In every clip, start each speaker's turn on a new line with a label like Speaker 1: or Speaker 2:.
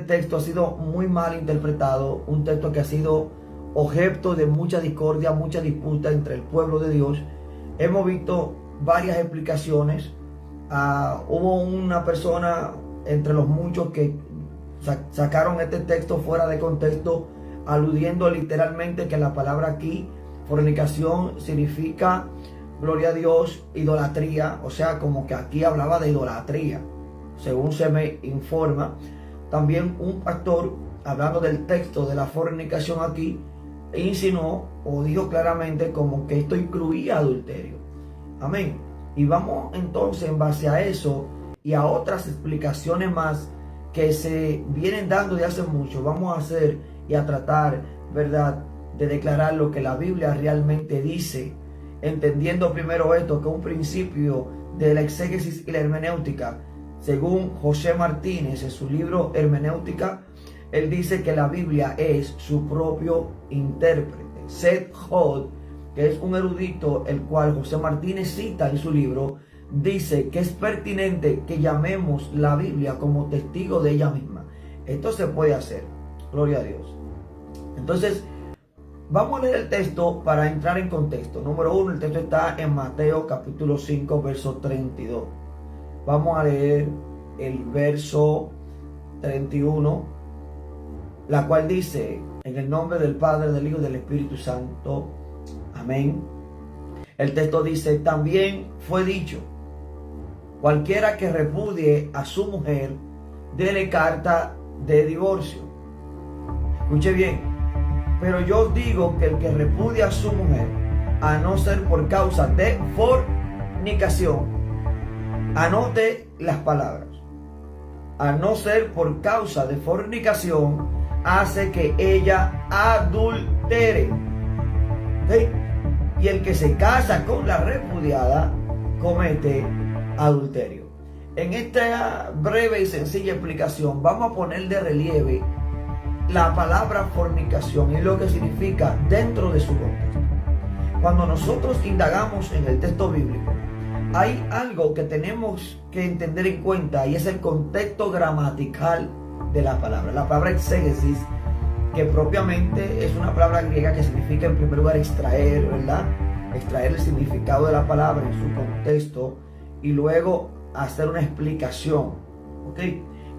Speaker 1: texto ha sido muy mal interpretado, un texto que ha sido objeto de mucha discordia, mucha disputa entre el pueblo de Dios. Hemos visto varias explicaciones. Hubo una persona entre los muchos que sacaron este texto fuera de contexto, aludiendo literalmente que la palabra aquí, fornicación, significa, gloria a Dios, idolatría. O sea, como que aquí hablaba de idolatría, según se me informa. También un pastor, hablando del texto de la fornicación aquí, insinuó o dijo claramente como que esto incluía adulterio. Amén. Y vamos entonces, en base a eso y a otras explicaciones más que se vienen dando de hace mucho, vamos a hacer y a tratar, ¿verdad?, de declarar lo que la Biblia realmente dice, entendiendo primero esto, que un principio de la exégesis y la hermenéutica, según José Martínez en su libro Hermenéutica, él dice que la Biblia es su propio intérprete. Seth Hod, que es un erudito el cual José Martínez cita en su libro, dice que es pertinente que llamemos la Biblia como testigo de ella misma. Esto se puede hacer, gloria a Dios. Entonces, vamos a leer el texto para entrar en contexto. Número 1, el texto está en Mateo capítulo 5, verso 32. Vamos a leer el verso 31, la cual dice: en el nombre del Padre, del Hijo y del Espíritu Santo. Amén. El texto dice: también fue dicho, cualquiera que repudie a su mujer, dele carta de divorcio. Escuche bien. Pero yo os digo que el que repudia a su mujer, a no ser por causa de fornicación, anote las palabras, a no ser por causa de fornicación, hace que ella adultere. ¿Sí? Y el que se casa con la repudiada comete adulterio. En esta breve y sencilla explicación vamos a poner de relieve la palabra fornicación y lo que significa dentro de su contexto. Cuando nosotros indagamos en el texto bíblico, hay algo que tenemos que entender en cuenta, y es el contexto gramatical de la palabra. La palabra exégesis, que propiamente es una palabra griega que significa en primer lugar extraer, ¿verdad? Extraer el significado de la palabra en su contexto y luego hacer una explicación, ¿ok?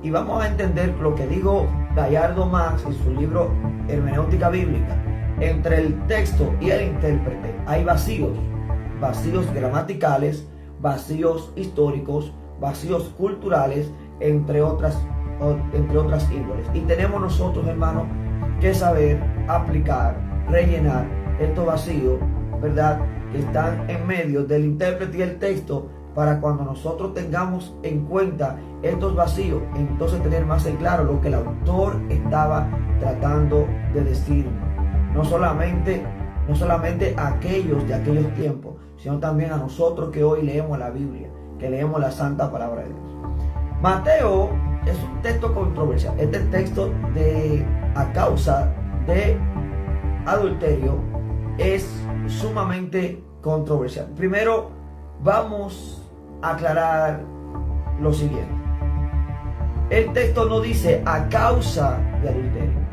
Speaker 1: Y vamos a entender lo que dijo Gallardo Max en su libro Hermenéutica Bíblica. Entre el texto y el intérprete hay vacíos gramaticales, vacíos históricos, vacíos culturales, entre otras índoles. Y tenemos nosotros, hermanos, que saber aplicar, rellenar estos vacíos, ¿verdad?, que están en medio del intérprete y el texto, para cuando nosotros tengamos en cuenta estos vacíos, entonces tener más en claro lo que el autor estaba tratando de decir. No solamente a aquellos de aquellos tiempos, sino también a nosotros que hoy leemos la Biblia, que leemos la santa palabra de Dios. Mateo es un texto controversial. Este texto a causa de adulterio es sumamente controversial. Primero vamos a aclarar lo siguiente. El texto no dice a causa de adulterio.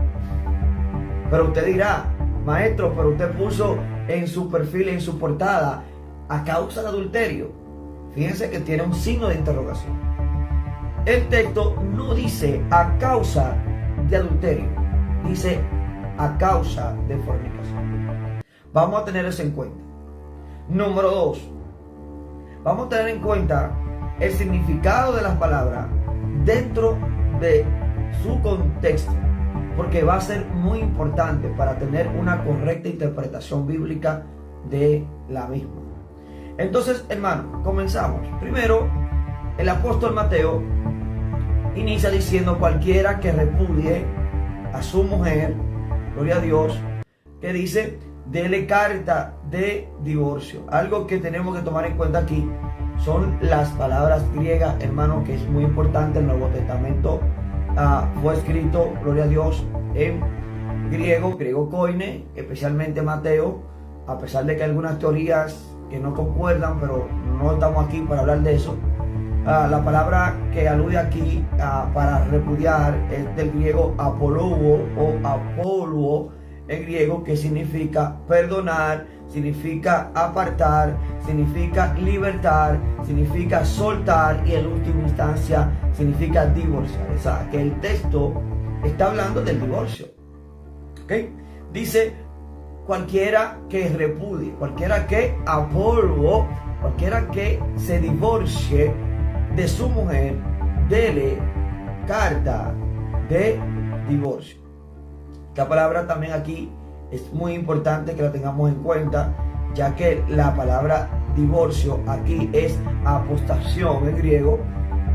Speaker 1: Pero usted dirá: maestro, pero usted puso en su perfil, en su portada, a causa de adulterio. Fíjense que tiene un signo de interrogación. El texto no dice a causa de adulterio, dice a causa de fornicación. Vamos a tener eso en cuenta. Número 2, vamos a tener en cuenta el significado de las palabras dentro de su contexto, porque va a ser muy importante para tener una correcta interpretación bíblica de la misma. Entonces, hermano, comenzamos. Primero, el apóstol Mateo inicia diciendo: cualquiera que repudie a su mujer, gloria a Dios, que dice: dele carta de divorcio. Algo que tenemos que tomar en cuenta aquí son las palabras griegas, hermano, que es muy importante. El Nuevo Testamento fue escrito, gloria a Dios, en griego koine, especialmente Mateo, a pesar de que hay algunas teorías que no concuerdan, pero no estamos aquí para hablar de eso. La palabra que alude aquí para repudiar es del griego apoluo o apoluo en griego, que significa perdonar, significa apartar, significa libertar, significa soltar y en última instancia significa divorciar. O sea, que el texto está hablando del divorcio. ¿Okay? Dice: cualquiera que repudie, cualquiera que apolvo, cualquiera que se divorcie de su mujer, dele carta de divorcio. Esta palabra también aquí es muy importante que la tengamos en cuenta, ya que la palabra divorcio aquí es apostación en griego,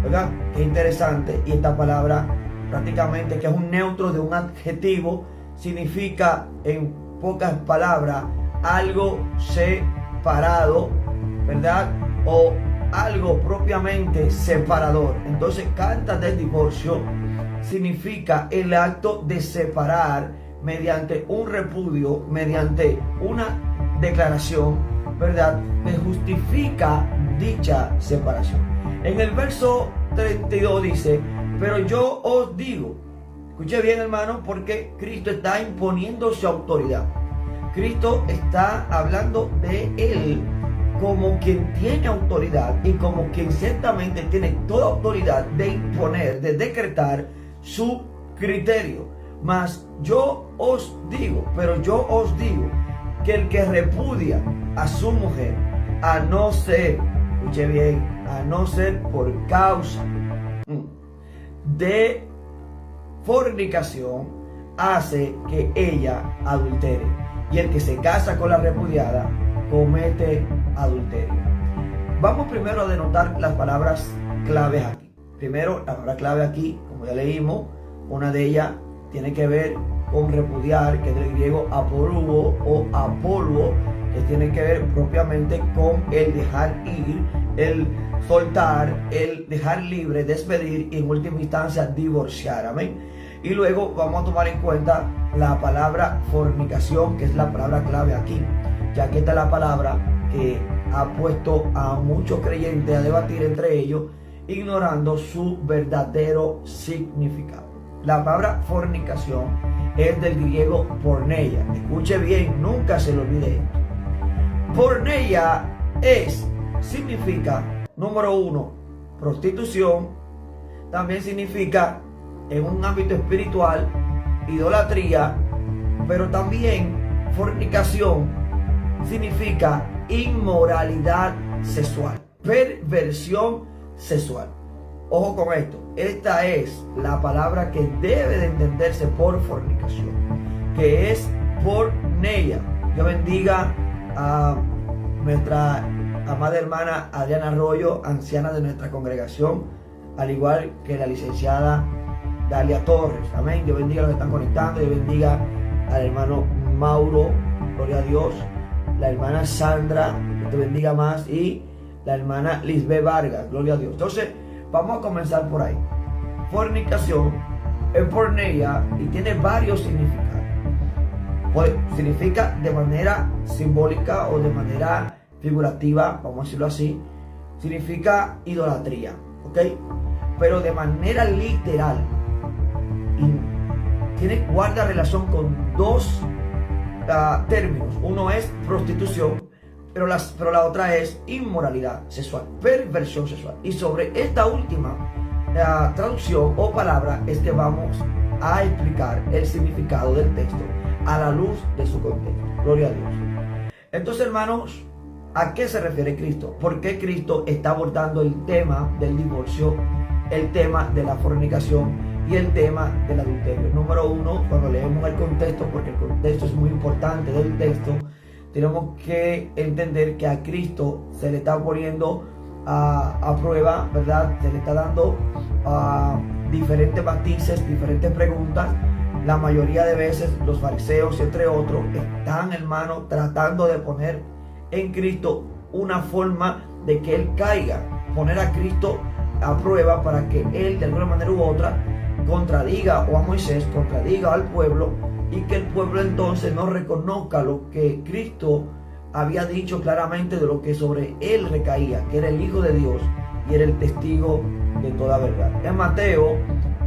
Speaker 1: ¿verdad? Qué interesante. Y esta palabra prácticamente, que es un neutro de un adjetivo, significa en pocas palabras algo separado, ¿verdad? O algo propiamente separador. Entonces, carta del divorcio significa el acto de separar mediante un repudio, mediante una declaración, ¿verdad?, que justifica dicha separación. En el verso 32 dice: pero yo os digo. Escuche bien, hermano, porque Cristo está imponiendo su autoridad. Cristo está hablando de Él como quien tiene autoridad y como quien ciertamente tiene toda autoridad de imponer, de decretar su criterio. Mas yo os digo, pero yo os digo, que el que repudia a su mujer, a no ser, escuche bien, a no ser por causa de fornicación, hace que ella adultere. Y el que se casa con la repudiada comete adulterio. Vamos primero a denotar las palabras claves aquí. Primero, la palabra clave aquí, como ya leímos, una de ellas tiene que ver con repudiar, que es del griego apoluo o apoluo, que tiene que ver propiamente con el dejar ir, el soltar, el dejar libre, despedir y en última instancia divorciar. Amén. Y luego vamos a tomar en cuenta la palabra fornicación, que es la palabra clave aquí, ya que esta es la palabra que ha puesto a muchos creyentes a debatir entre ellos, ignorando su verdadero significado. La palabra fornicación es del griego porneia. Escuche bien, nunca se lo olvide esto. Porneia significa, número uno, prostitución. También significa, en un ámbito espiritual, idolatría. Pero también fornicación significa inmoralidad sexual, perversión sexual. Ojo con esto, esta es la palabra que debe de entenderse por fornicación, que es porneia. Dios bendiga a nuestra amada hermana Adriana Arroyo, anciana de nuestra congregación, al igual que la licenciada Dalia Torres. Amén. Dios bendiga a los que están conectando. Dios bendiga al hermano Mauro, gloria a Dios, la hermana Sandra, que te bendiga más, y la hermana Lisbeth Vargas, gloria a Dios. Entonces, vamos a comenzar por ahí. Fornicación es porneia y tiene varios significados. Pues significa de manera simbólica o de manera figurativa, vamos a decirlo así, significa idolatría, ¿ok? Pero de manera literal, guarda relación con dos términos. Uno es prostitución, pero la otra es inmoralidad sexual, perversión sexual. Y sobre esta última traducción o palabra es que vamos a explicar el significado del texto a la luz de su contexto. Gloria a Dios. Entonces, hermanos, ¿a qué se refiere Cristo? ¿Por qué Cristo está abordando el tema del divorcio, el tema de la fornicación y el tema del adulterio? Número uno, cuando leemos el contexto, porque el contexto es muy importante del texto, tenemos que entender que a Cristo se le está poniendo a prueba, ¿verdad? Se le está dando diferentes matices, diferentes preguntas. La mayoría de veces los fariseos, entre otros, están, hermanos, tratando de poner en Cristo una forma de que Él caiga, poner a Cristo a prueba para que Él, de alguna manera u otra, contradiga o a Moisés, contradiga al pueblo, y que el pueblo entonces no reconozca lo que Cristo había dicho claramente de lo que sobre Él recaía, que era el Hijo de Dios y era el testigo de toda verdad. En Mateo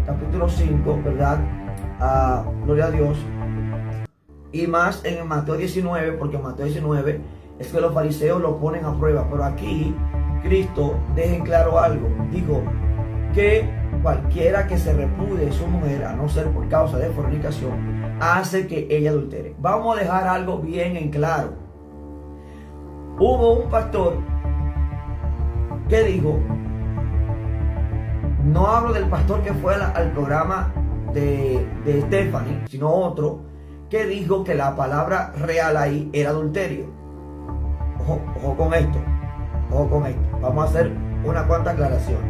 Speaker 1: capítulo 5, ¿verdad? Gloria a Dios. Y más en Mateo 19, porque en Mateo 19 es que los fariseos lo ponen a prueba. Pero aquí Cristo deja en claro algo. Dijo que cualquiera que se repude de su mujer, a no ser por causa de fornicación, hace que ella adultere. Vamos a dejar algo bien en claro. Hubo un pastor que dijo, no hablo del pastor que fue al programa de Stephanie, sino otro, que dijo que la palabra real ahí era adulterio. Ojo con esto, ojo con esto. Vamos a hacer una cuanta aclaración.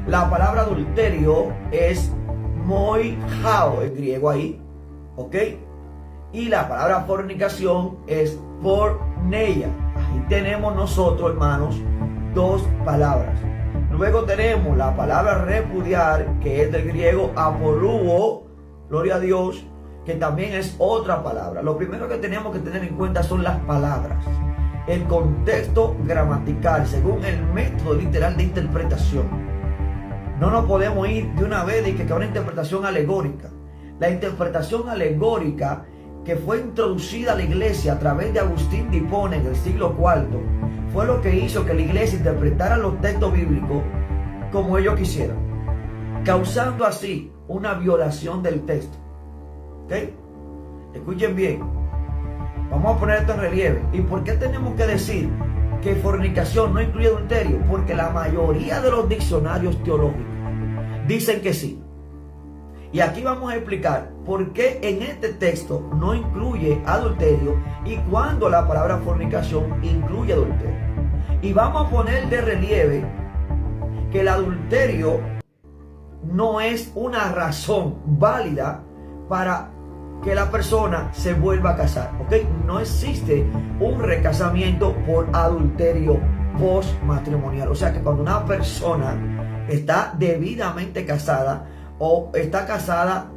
Speaker 1: La palabra adulterio es moijao en griego ahí, ¿ok? Y la palabra fornicación es porneia. Ahí tenemos nosotros, hermanos, dos palabras. Luego tenemos la palabra repudiar, que es del griego aporuo, gloria a Dios, que también es otra palabra. Lo primero que tenemos que tener en cuenta son las palabras, el contexto gramatical, según el método literal de interpretación. No nos podemos ir de una vez y que una interpretación alegórica. La interpretación alegórica que fue introducida a la iglesia a través de Agustín de Hipona en el siglo IV fue lo que hizo que la iglesia interpretara los textos bíblicos como ellos quisieran, causando así una violación del texto. ¿Ok? Escuchen bien. Vamos a poner esto en relieve. ¿Y por qué tenemos que decir que fornicación no incluye adulterio? Porque la mayoría de los diccionarios teológicos dicen que sí. Y aquí vamos a explicar por qué en este texto no incluye adulterio y cuando la palabra fornicación incluye adulterio. Y vamos a poner de relieve que el adulterio no es una razón válida para que la persona se vuelva a casar, ¿ok? No existe un recasamiento por adulterio postmatrimonial. O sea que cuando una persona está debidamente casada o está casada,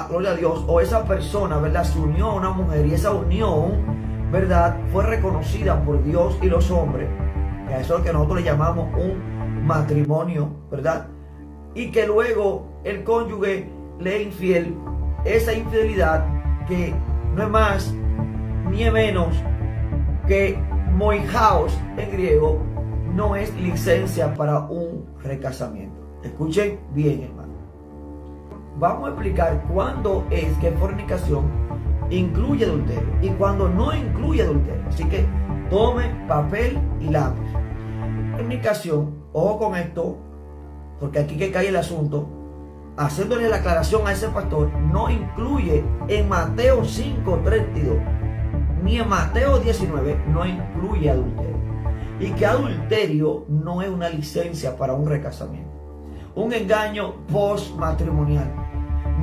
Speaker 1: gloria a Dios, o esa persona, ¿verdad?, se unió a una mujer y esa unión, ¿verdad?, fue reconocida por Dios y los hombres, que a eso es lo que nosotros le llamamos un matrimonio, ¿verdad? Y que luego el cónyuge le es infiel, esa infidelidad que no es más ni es menos que moijaos en griego, no es licencia para un recasamiento. Escuchen bien, hermano. Vamos a explicar cuándo es que fornicación incluye adulterio y cuándo no incluye adulterio. Así que tome papel y lápiz. Fornicación, ojo con esto, porque aquí que cae el asunto, haciéndole la aclaración a ese pastor, no incluye en Mateo 5:32 ni en Mateo 19, no incluye adulterio. Y que adulterio no es una licencia para un recasamiento. Un engaño postmatrimonial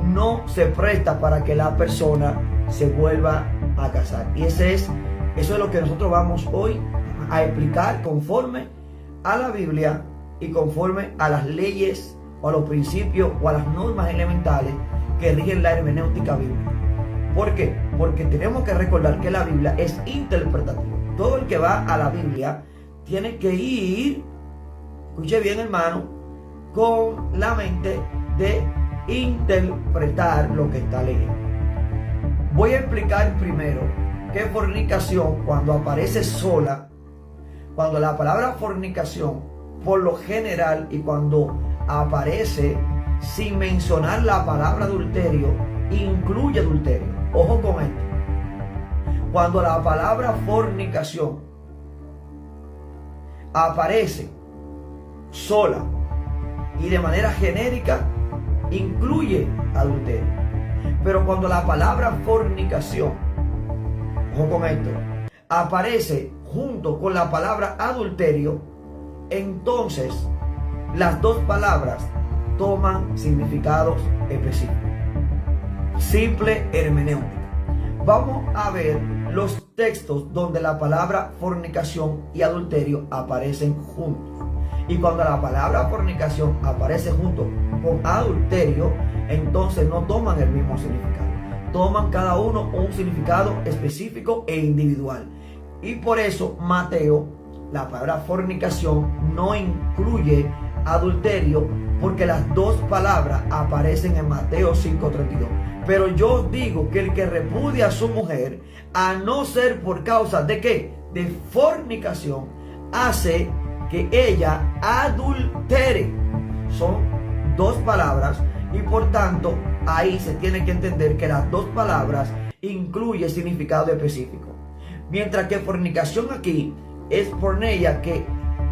Speaker 1: no se presta para que la persona se vuelva a casar. Y eso es lo que nosotros vamos hoy a explicar conforme a la Biblia y conforme a las leyes o a los principios o a las normas elementales que rigen la hermenéutica bíblica. ¿Por qué? Porque tenemos que recordar que la Biblia es interpretativa. Todo el que va a la Biblia tiene que ir, escuche bien, hermano, con la mente de interpretar lo que está leyendo. Voy a explicar primero que fornicación, cuando aparece sola, cuando la palabra fornicación por lo general y cuando aparece sin mencionar la palabra adulterio, incluye adulterio. Ojo con esto. Cuando la palabra fornicación aparece sola y de manera genérica, incluye adulterio. Pero cuando la palabra fornicación, ojo con esto, aparece junto con la palabra adulterio, entonces las dos palabras toman significados específicos. Simple hermenéutica. Vamos a ver los textos donde la palabra fornicación y adulterio aparecen juntos. Y cuando la palabra fornicación aparece junto con adulterio, entonces no toman el mismo significado. Toman cada uno un significado específico e individual. Y por eso Mateo la palabra fornicación no incluye adulterio, porque las dos palabras aparecen en Mateo 5:32. Pero yo digo que el que repudia a su mujer, a no ser por causa de ¿qué? De fornicación, hace que ella adultere. Son dos palabras y por tanto ahí se tiene que entender que las dos palabras incluyen significado específico. Mientras que fornicación aquí es porneia, que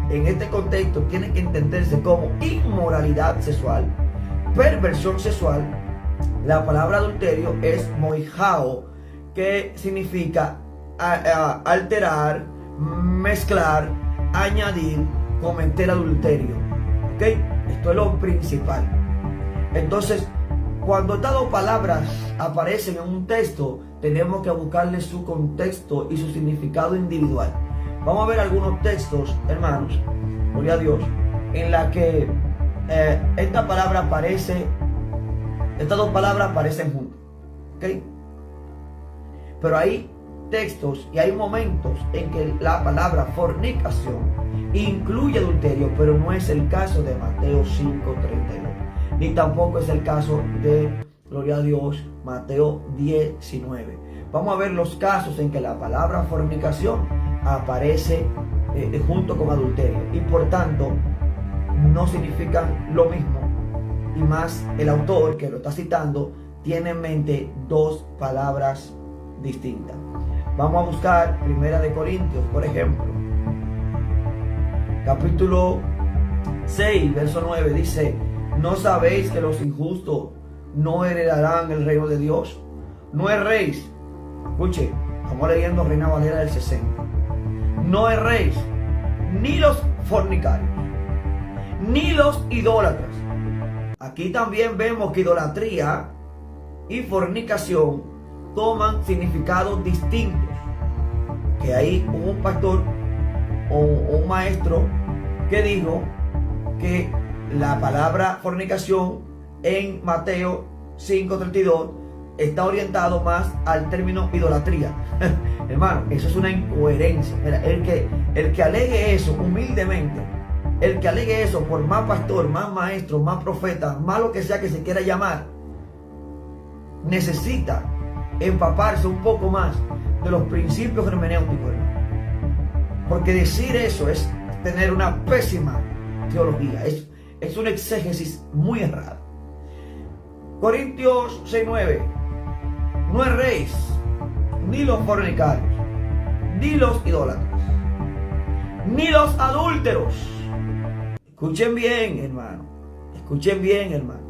Speaker 1: en este contexto tiene que entenderse como inmoralidad sexual, perversión sexual. La palabra adulterio es moijao, que significa alterar, mezclar, añadir, cometer adulterio. ¿Ok? Esto es lo principal. Entonces, cuando estas dos palabras aparecen en un texto, tenemos que buscarle su contexto y su significado individual. Vamos a ver algunos textos, hermanos, gloria a Dios, en la que esta palabra aparece, estas dos palabras aparecen juntas. ¿Ok? Pero hay textos y hay momentos en que la palabra fornicación incluye adulterio, pero no es el caso de Mateo 5:32, ni tampoco es el caso de, gloria a Dios, Mateo 19. Vamos a ver los casos en que la palabra fornicación aparece junto con adulterio y por tanto no significan lo mismo, y más el autor que lo está citando tiene en mente dos palabras distintas. Vamos a buscar 1 Corintios, por ejemplo, capítulo 6, verso 9, dice: ¿no sabéis que los injustos no heredarán el reino de Dios? No erréis. Escuche, estamos leyendo Reina Valera del 60. No erréis, ni los fornicarios, ni los idólatras. Aquí también vemos que idolatría y fornicación toman significados distintos. Que hay un pastor o un maestro que dijo que la palabra fornicación en Mateo 5:32 está orientado más al término idolatría. Hermano, eso es una incoherencia. Mira, el que alegue eso humildemente, el que alegue eso por más pastor, más maestro, más profeta, más lo que sea que se quiera llamar, necesita empaparse un poco más de los principios hermenéuticos, hermano. Porque decir eso es tener una pésima teología, es una exégesis muy errada. Corintios 6:9: no erréis, ni los fornicarios, ni los idólatras, ni los adúlteros. Escuchen bien, hermano. Escuchen bien, hermano.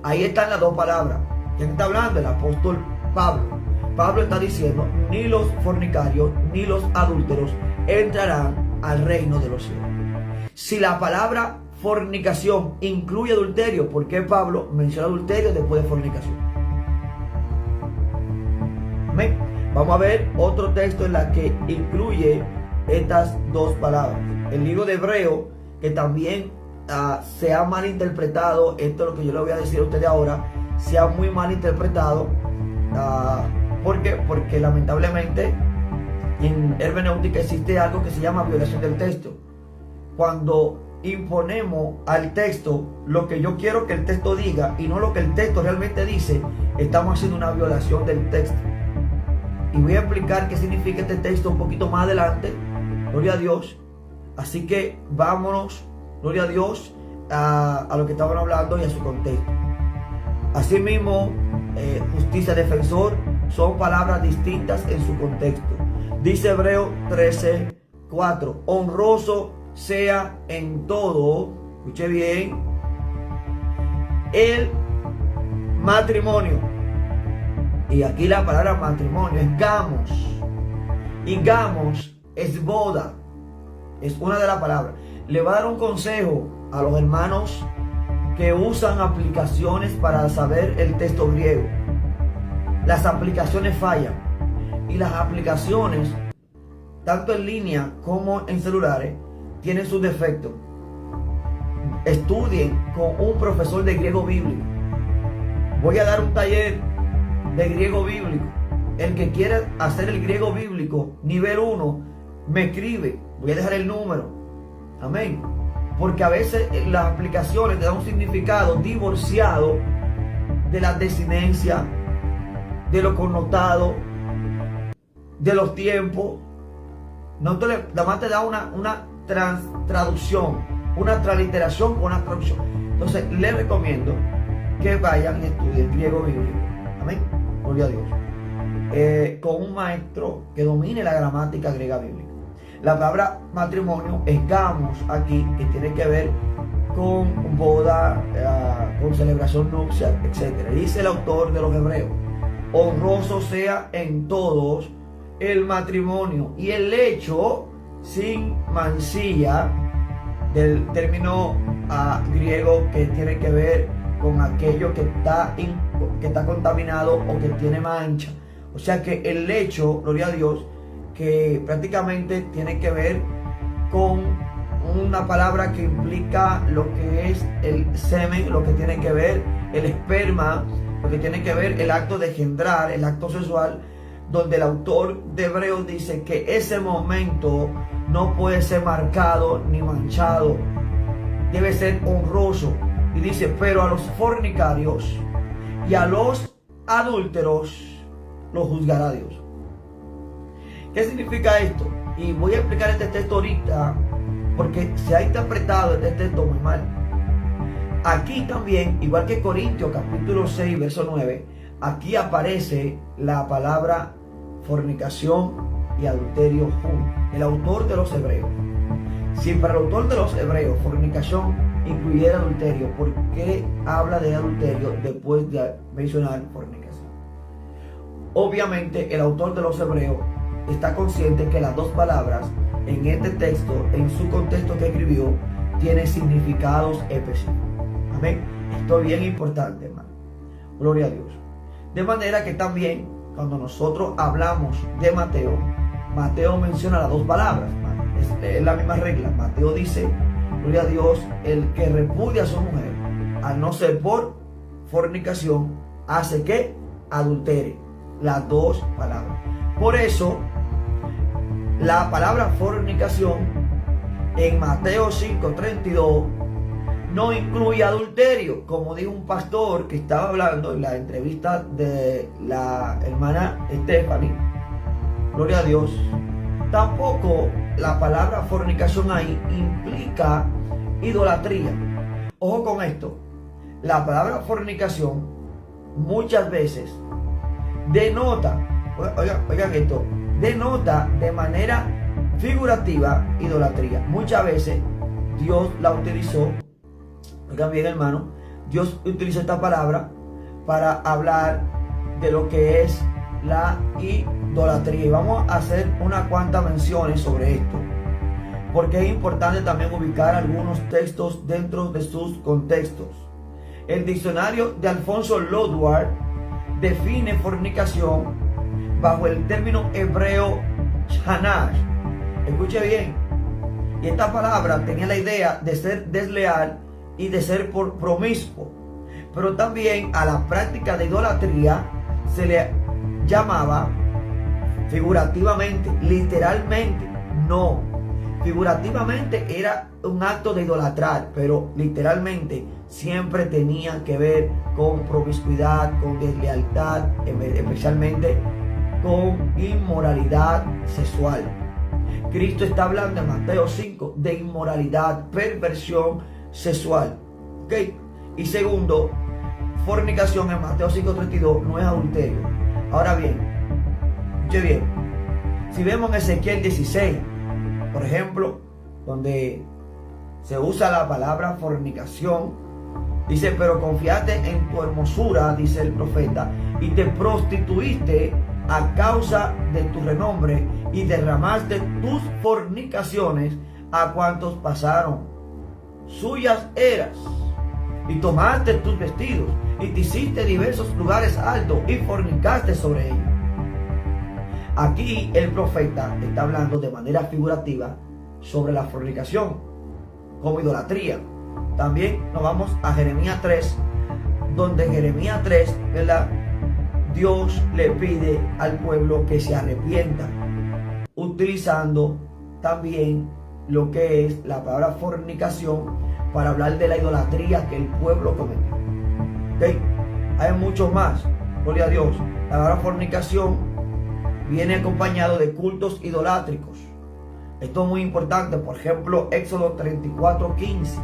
Speaker 1: Ahí están las dos palabras. ¿Quién está hablando? El apóstol Pablo. Pablo está diciendo: ni los fornicarios, ni los adúlteros entrarán al reino de los cielos. Si la palabra fornicación incluye adulterio, ¿por qué Pablo menciona adulterio después de fornicación? Amén. Vamos a ver otro texto en la que incluye estas dos palabras. El libro de Hebreo, que también se ha malinterpretado, esto es lo que yo le voy a decir a ustedes ahora, se ha muy malinterpretado. ¿Por qué? Porque lamentablemente en hermenéutica existe algo que se llama violación del texto. Cuando imponemos al texto lo que yo quiero que el texto diga y no lo que el texto realmente dice, estamos haciendo una violación del texto. Y voy a explicar qué significa este texto un poquito más adelante. Gloria a Dios. Así que vámonos, gloria a Dios, a lo que estaban hablando y a su contexto. Asimismo, justicia, defensor, son palabras distintas en su contexto. Dice Hebreo 13:4: honroso sea en todo, escuche bien, el matrimonio. Y aquí la palabra matrimonio es gamos. Y gamos es boda. Es una de las palabras. Le voy a dar un consejo a los hermanos que usan aplicaciones para saber el texto griego. Las aplicaciones fallan. Y las aplicaciones, tanto en línea como en celulares, tienen sus defectos. Estudien con un profesor de griego bíblico. Voy a dar un taller de griego bíblico. El que quiera hacer el griego bíblico nivel 1, me escribe, voy a dejar el número. Amén. Porque a veces las aplicaciones te dan un significado divorciado de la desinencia, de lo connotado, de los tiempos. No nada más te da una traducción, una transliteración o una traducción. Entonces les recomiendo que vayan y estudien griego bíblico. Amén. Gloria a Dios. Con un maestro que domine la gramática griega bíblica. La palabra matrimonio es gamos aquí, que tiene que ver con boda, con celebración nupcial, etc. Dice el autor de los Hebreos: honroso sea en todos el matrimonio y el lecho sin mancilla, del término griego que tiene que ver con aquello que está contaminado o que tiene mancha. O sea que el lecho, gloria a Dios, que prácticamente tiene que ver con una palabra que implica lo que es el semen, lo que tiene que ver el esperma, lo que tiene que ver el acto de engendrar, el acto sexual, donde el autor de Hebreos dice que ese momento no puede ser marcado ni manchado, debe ser honroso. Y dice: pero a los fornicarios y a los adúlteros los juzgará Dios. ¿Qué significa esto? Y voy a explicar este texto ahorita, porque se ha interpretado este texto muy mal. Aquí también, igual que Corintios capítulo 6, verso 9, aquí aparece la palabra fornicación y adulterio juntos. El autor de los Hebreos. Si para el autor de los Hebreos fornicación incluyera adulterio, ¿por qué habla de adulterio después de mencionar fornicación? Obviamente el autor de los Hebreos está consciente que las dos palabras en este texto, en su contexto que escribió, tienen significados específicos. Amén. Esto es bien importante, hermano. Gloria a Dios. De manera que también cuando nosotros hablamos de Mateo, Mateo menciona las dos palabras. Es la misma regla. Mateo dice: gloria a Dios, el que repudia a su mujer, a no ser por fornicación, hace que adultere. Las dos palabras. Por eso, la palabra fornicación en Mateo 5:32 no incluye adulterio, como dijo un pastor que estaba hablando en la entrevista de la hermana Stephanie. Gloria a Dios. Tampoco la palabra fornicación ahí implica idolatría. Ojo con esto. La palabra fornicación muchas veces denota, oigan esto, denota de manera figurativa idolatría. Muchas veces Dios la utilizó, oigan bien, hermano, Dios utilizó esta palabra para hablar de lo que es la idolatría. Y vamos a hacer unas cuantas menciones sobre esto, porque es importante también ubicar algunos textos dentro de sus contextos. El diccionario de Alfonso Lodward define fornicación bajo el término hebreo shanash. Escuche bien. Y esta palabra tenía la idea de ser desleal y de ser promiscuo. Pero también a la práctica de idolatría se le llamaba figurativamente, literalmente no. Figurativamente era un acto de idolatrar, pero literalmente siempre tenía que ver con promiscuidad, con deslealtad, especialmente con inmoralidad sexual. Cristo está hablando en Mateo 5 de inmoralidad, perversión sexual. ¿Ok? Y segundo, fornicación en Mateo 5:32 no es adulterio. Ahora bien, escuche bien, si vemos en Ezequiel 16, por ejemplo, donde se usa la palabra fornicación, dice: pero confiaste en tu hermosura, dice el profeta, y te prostituiste a causa de tu renombre y derramaste tus fornicaciones a cuantos pasaron. Suyas eras, y tomaste tus vestidos y te hiciste diversos lugares altos y fornicaste sobre ellos. Aquí el profeta está hablando de manera figurativa sobre la fornicación como idolatría. También nos vamos a Jeremías 3, donde en Jeremías 3, ¿verdad?, Dios le pide al pueblo que se arrepienta, utilizando también lo que es la palabra fornicación para hablar de la idolatría que el pueblo cometió. ¿Okay? Hay mucho más, gloria a Dios. La palabra fornicación viene acompañado de cultos idolátricos. Esto es muy importante. Por ejemplo, Éxodo 34:15,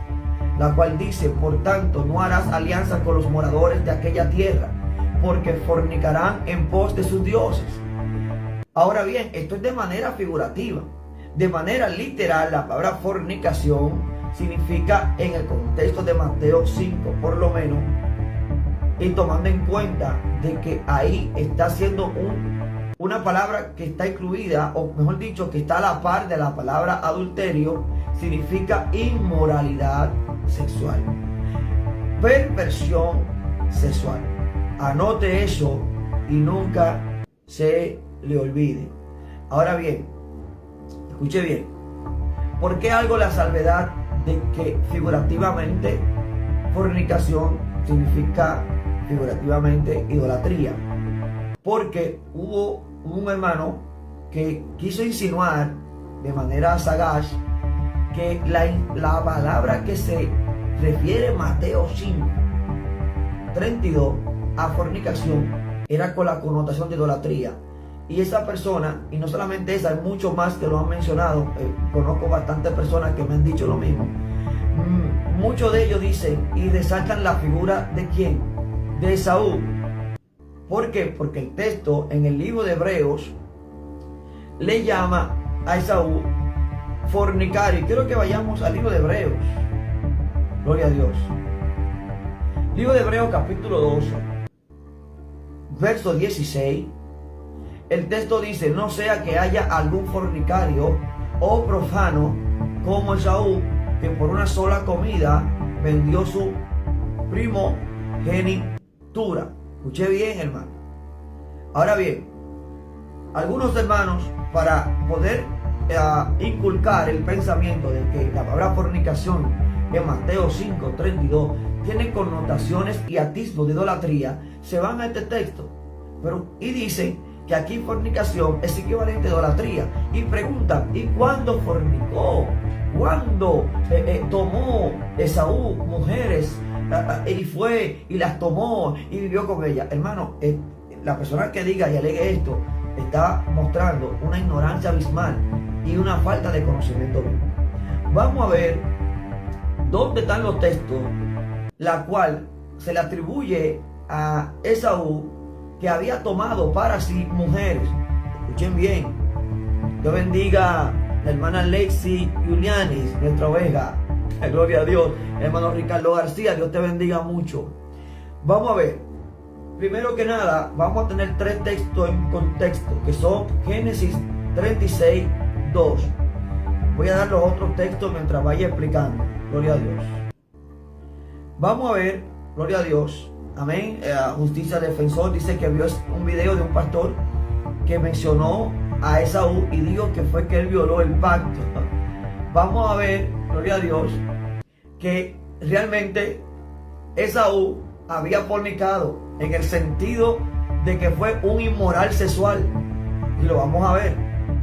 Speaker 1: la cual dice: por tanto, no harás alianza con los moradores de aquella tierra, porque fornicarán en pos de sus dioses. Ahora bien, esto es de manera figurativa. De manera literal, la palabra fornicación significa, en el contexto de Mateo 5 por lo menos, y tomando en cuenta de que ahí está siendo una palabra que está incluida, o mejor dicho, que está a la par de la palabra adulterio, significa inmoralidad sexual, perversión sexual. Anote eso y nunca se le olvide. Ahora bien, escuche bien, ¿por qué hago la salvedad de que figurativamente fornicación significa figurativamente idolatría? Porque hubo un hermano que quiso insinuar de manera sagaz que la palabra que se refiere Mateo 5:32 a fornicación era con la connotación de idolatría. Y esa persona, y no solamente esa, hay muchos más que lo han mencionado, conozco bastantes personas que me han dicho lo mismo. Muchos de ellos dicen y resaltan la figura ¿de quién? De Esaú. ¿Por qué? Porque el texto en el libro de Hebreos le llama a Esaú fornicario. Y quiero que vayamos al libro de Hebreos. Gloria a Dios. Libro de Hebreos capítulo 12, verso 16. El texto dice: no sea que haya algún fornicario o profano como Esaú, que por una sola comida vendió su primogenitura. Escuché bien, hermano. Ahora bien, algunos hermanos, para poder inculcar el pensamiento de que la palabra fornicación en Mateo 5:32 tiene connotaciones y atisbos de idolatría, se van a este texto y dicen que aquí fornicación es equivalente a idolatría, y preguntan: ¿y cuándo fornicó? ¿Cuándo tomó Esaú mujeres y fue y las tomó y vivió con ellas? Hermano, la persona que diga y alegue esto está mostrando una ignorancia abismal y una falta de conocimiento bíblico. Vamos a ver dónde están los textos, la cual se le atribuye a Esaú que había tomado para sí mujeres. Escuchen bien. Dios bendiga a la hermana Lexi Julianis, nuestra oveja. Gloria a Dios. Hermano Ricardo García, Dios te bendiga mucho. Vamos a ver. Primero que nada, vamos a tener tres textos en contexto, que son Génesis 36:2. Voy a dar los otros textos mientras vaya explicando. Gloria a Dios. Vamos a ver, gloria a Dios. Amén. Justicia Defensor dice que vio un video de un pastor que mencionó a Esaú y dijo que fue que él violó el pacto. Vamos a ver, gloria a Dios, que realmente Esaú había fornicado en el sentido de que fue un inmoral sexual, y lo vamos a ver.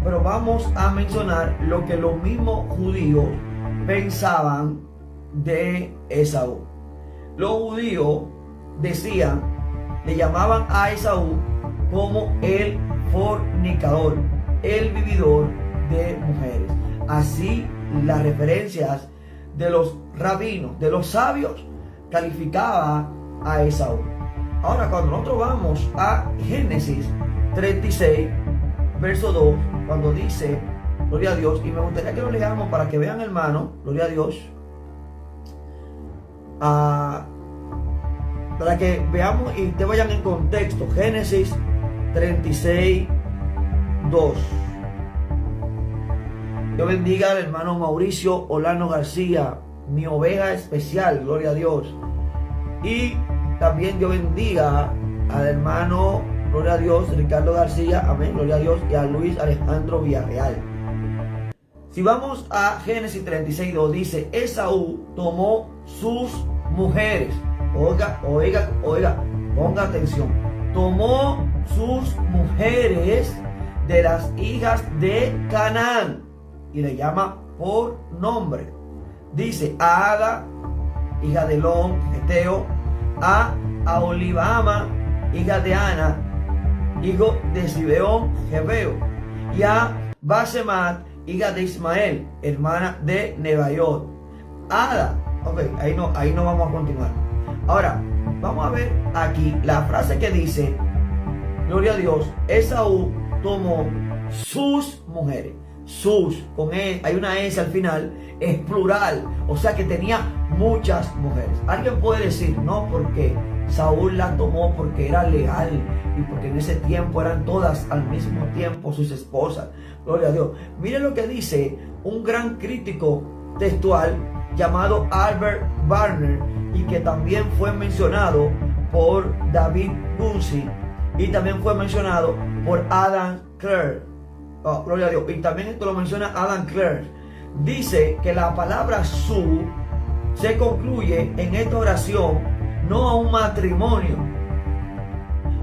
Speaker 1: Pero vamos a mencionar lo que los mismos judíos pensaban de Esaú. Los judíos decían, le llamaban a Esaú como el fornicador, el vividor de mujeres. Así las referencias de los rabinos, de los sabios, calificaba a Esaú. Ahora, cuando nosotros vamos a Génesis 36, verso 2, cuando dice, gloria a Dios, y me gustaría que lo leamos para que vean, hermano, gloria a Dios, para que veamos y te vayan en contexto. Génesis 36:2. Dios bendiga al hermano Mauricio Olano García, mi oveja especial, gloria a Dios. Y también Dios bendiga al hermano, gloria a Dios, Ricardo García, amén, gloria a Dios, y a Luis Alejandro Villarreal. Si vamos a Génesis 36:2, dice: Esaú tomó sus mujeres. Oiga, ponga atención. Tomó sus mujeres de las hijas de Canaán. y le llama por nombre. Dice a Ada, hija de Elón, Eteo, a Aholibama, hija de Ana, hijo de Zibeón, Jebeo, y a Basemat, hija de Ismael, hermana de Nebaiot. Ada, ok, ahí no vamos a continuar. Ahora, vamos a ver aquí la frase que dice, gloria a Dios, Esaú tomó sus mujeres. Sus, con E, hay una S al final, es plural, o sea que tenía muchas mujeres. Alguien puede decir, no, porque Saúl la tomó porque era leal y porque en ese tiempo eran todas al mismo tiempo sus esposas. Gloria a Dios. Miren lo que dice un gran crítico textual llamado Albert Barner, y que también fue mencionado por David Gunsey y también fue mencionado por Adam Clarke. Oh, gloria a Dios. Y también esto lo menciona Adam Clarke. Dice que la palabra su se concluye en esta oración no a un matrimonio.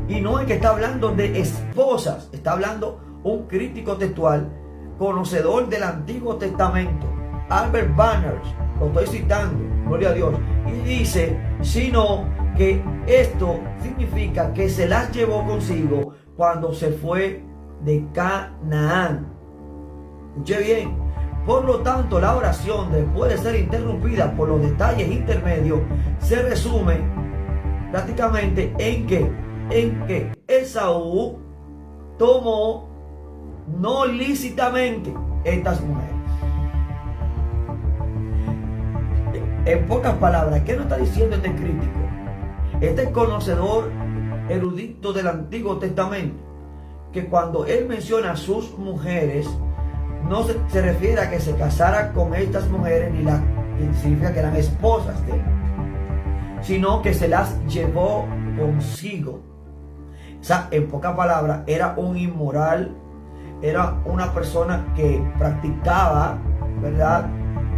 Speaker 1: Y no es que está hablando de esposas. Está hablando un crítico textual, conocedor del Antiguo Testamento, Albert Banners, lo estoy citando, gloria a Dios. Y dice, sino que esto significa que se las llevó consigo cuando se fue de Canaán. Escuche bien. Por lo tanto, la oración, después de ser interrumpida por los detalles intermedios, se resume prácticamente en que Esaú tomó no lícitamente estas mujeres. En pocas palabras, ¿qué nos está diciendo este crítico? Este conocedor erudito del Antiguo Testamento, que cuando él menciona a sus mujeres, no se refiere a que se casara con estas mujeres, ni significa que eran esposas de él, sino que se las llevó consigo. O sea, en pocas palabras, era un inmoral, era una persona que practicaba, ¿verdad?,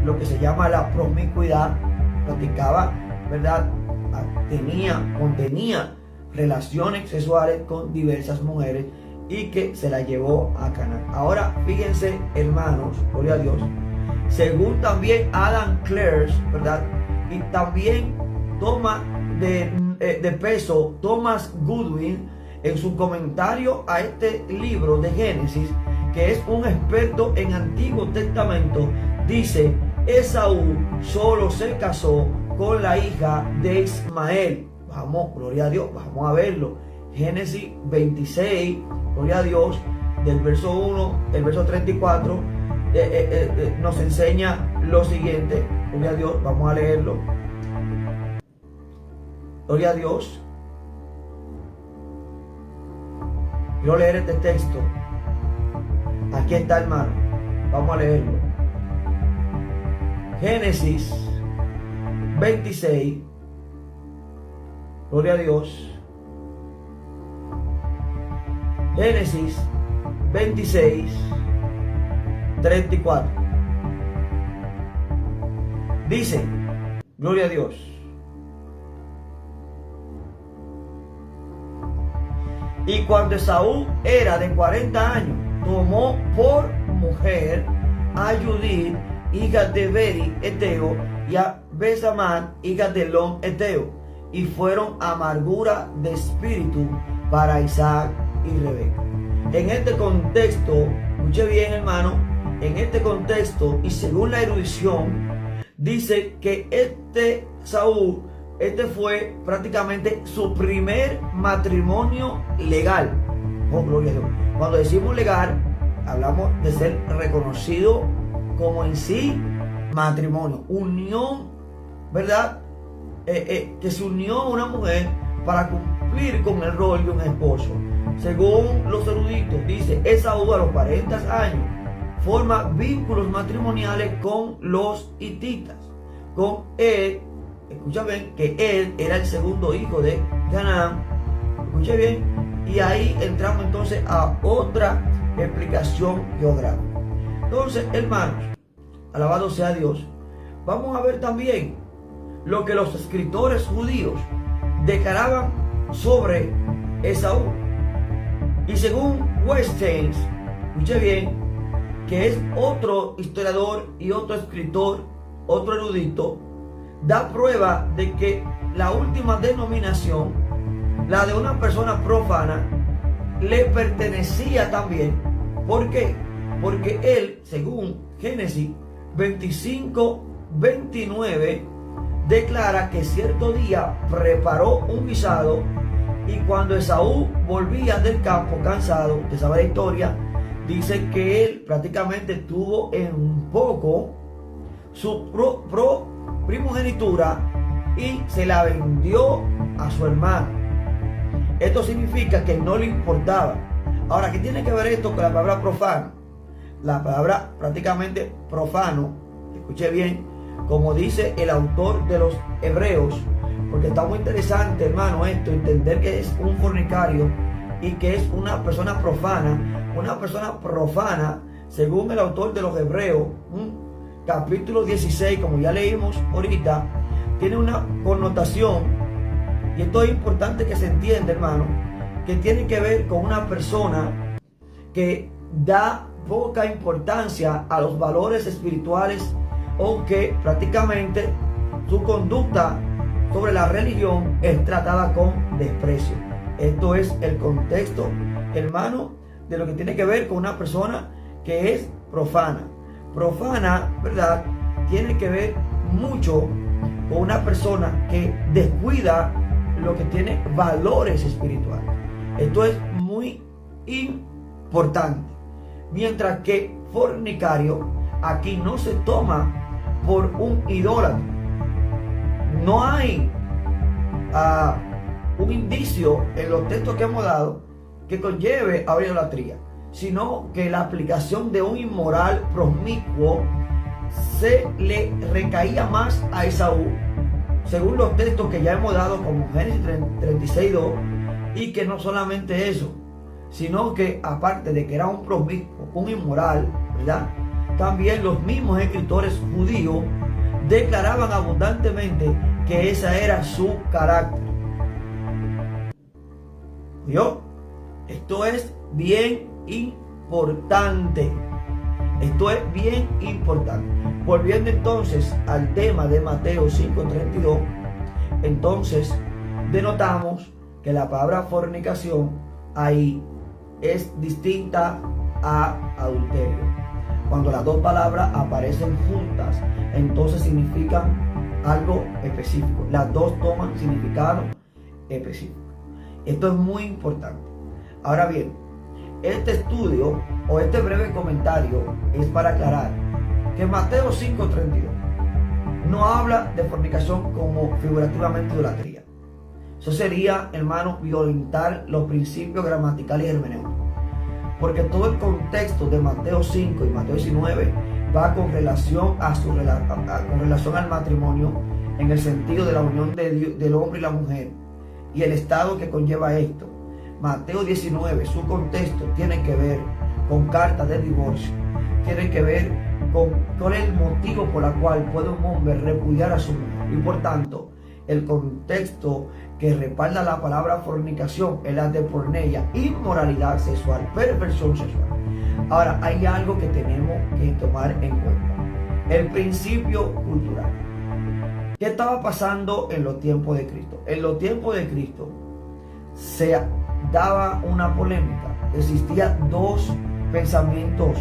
Speaker 1: lo que se llama la promiscuidad, practicaba, ¿verdad?, contenía relaciones sexuales con diversas mujeres, y que se la llevó a Canaán. Ahora, fíjense, hermanos, gloria a Dios, según también Adam Clarke, ¿verdad?, y también toma de peso Thomas Goodwin en su comentario a este libro de Génesis, que es un experto en Antiguo Testamento, dice, Esaú solo se casó con la hija de Ismael. Vamos, gloria a Dios, vamos a verlo. Génesis 26, gloria a Dios, del verso 1, el verso 34, nos enseña lo siguiente. Gloria a Dios, vamos a leerlo. Gloria a Dios. Quiero leer este texto. Aquí está, hermano. Vamos a leerlo. Génesis 26. Gloria a Dios. Génesis 26, 34. Dice, gloria a Dios. Y cuando Esaú era de 40 años, tomó por mujer a Judith, hija de Beri, Eteo, y a Basemat, hija de Elón, Eteo, y fueron amargura de espíritu para Isaac y Rebeca. En este contexto, escuche bien, hermano, en este contexto, y según la erudición, dice que Saúl, fue prácticamente su primer matrimonio legal. Oh, gloria a Dios. Cuando decimos legal, hablamos de ser reconocido como en sí matrimonio, unión, ¿verdad? Que se unió a una mujer para cumplir con el rol de un esposo. Según los eruditos, dice, Esaú a los 40 años forma vínculos matrimoniales con los hititas, con él. Escucha bien, que él era el segundo hijo de Canaán. Escucha bien, y ahí entramos entonces a otra explicación geográfica. Entonces, hermanos, alabado sea Dios, vamos a ver también lo que los escritores judíos declaraban sobre Esaú. Y según Weinstein, escuche bien, que es otro historiador y otro escritor, otro erudito, da prueba de que la última denominación, la de una persona profana, le pertenecía también. ¿Por qué? Porque él, según Génesis 25:29, declara que cierto día preparó un guisado, y cuando Esaú volvía del campo cansado, usted sabe la historia, dice que él prácticamente tuvo en poco su primogenitura y se la vendió a su hermano. Esto significa que no le importaba. Ahora, ¿qué tiene que ver esto con la palabra profano? La palabra prácticamente profano, escuche bien, como dice el autor de los Hebreos, porque está muy interesante, hermano, esto, entender que es un fornicario y que es una persona profana. Una persona profana, según el autor de los Hebreos, capítulo 16, como ya leímos ahorita, tiene una connotación, y esto es importante que se entienda, hermano, que tiene que ver con una persona que da poca importancia a los valores espirituales, o que prácticamente su conducta sobre la religión es tratada con desprecio. Esto es el contexto, hermano, de lo que tiene que ver con una persona que es profana. Profana, ¿verdad?, tiene que ver mucho con una persona que descuida lo que tiene valores espirituales. Esto es muy importante. Mientras que fornicario aquí no se toma por un idólatra. No hay un indicio en los textos que hemos dado que conlleve a una idolatría, sino que la aplicación de un inmoral promiscuo se le recaía más a Esaú, según los textos que ya hemos dado, como Génesis 36:2, y que no solamente eso, sino que aparte de que era un promiscuo, un inmoral, ¿verdad?, también los mismos escritores judíos declaraban abundantemente que ese era su carácter. ¿Vio? Esto es bien importante. Esto es bien importante. Volviendo entonces al tema de Mateo 5:32, entonces denotamos que la palabra fornicación ahí es distinta a adulterio. Cuando las dos palabras aparecen juntas, entonces significan algo específico. Las dos toman significado específico. Esto es muy importante. Ahora bien, este estudio o este breve comentario es para aclarar que Mateo 5:32 no habla de fornicación como figurativamente idolatría. Eso sería, hermano, violentar los principios gramaticales y hermenéuticos. Porque todo el contexto de Mateo 5 y Mateo 19 va con relación al matrimonio, en el sentido de la unión del hombre y la mujer y el estado que conlleva esto. Mateo 19, su contexto tiene que ver con cartas de divorcio, tiene que ver con cuál es el motivo por el cual puede un hombre repudiar a su mujer, y por tanto el contexto que respalda la palabra fornicación es la de porneia, inmoralidad sexual, perversión sexual. Ahora, hay algo que tenemos que tomar en cuenta: el principio cultural. ¿Qué estaba pasando en los tiempos de Cristo? En los tiempos de Cristo se daba una polémica. Existían dos pensamientos.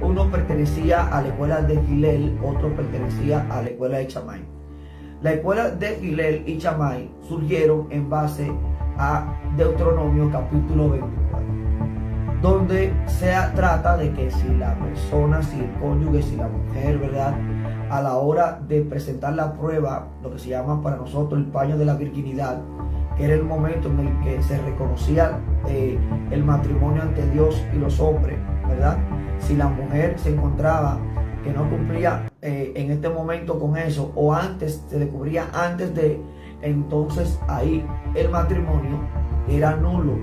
Speaker 1: Uno pertenecía a la escuela de Hillel, otro pertenecía a la escuela de Shammai. La escuela de Hillel y Shammai surgieron en base a Deuteronomio capítulo 24, donde se trata de que si la persona, si el cónyuge, si la mujer, ¿verdad?, a la hora de presentar la prueba, lo que se llama para nosotros el paño de la virginidad, que era el momento en el que se reconocía el matrimonio ante Dios y los hombres, ¿verdad? Si la mujer se encontraba que no cumplía en este momento con eso, o antes se le cubría antes de, entonces ahí el matrimonio era nulo,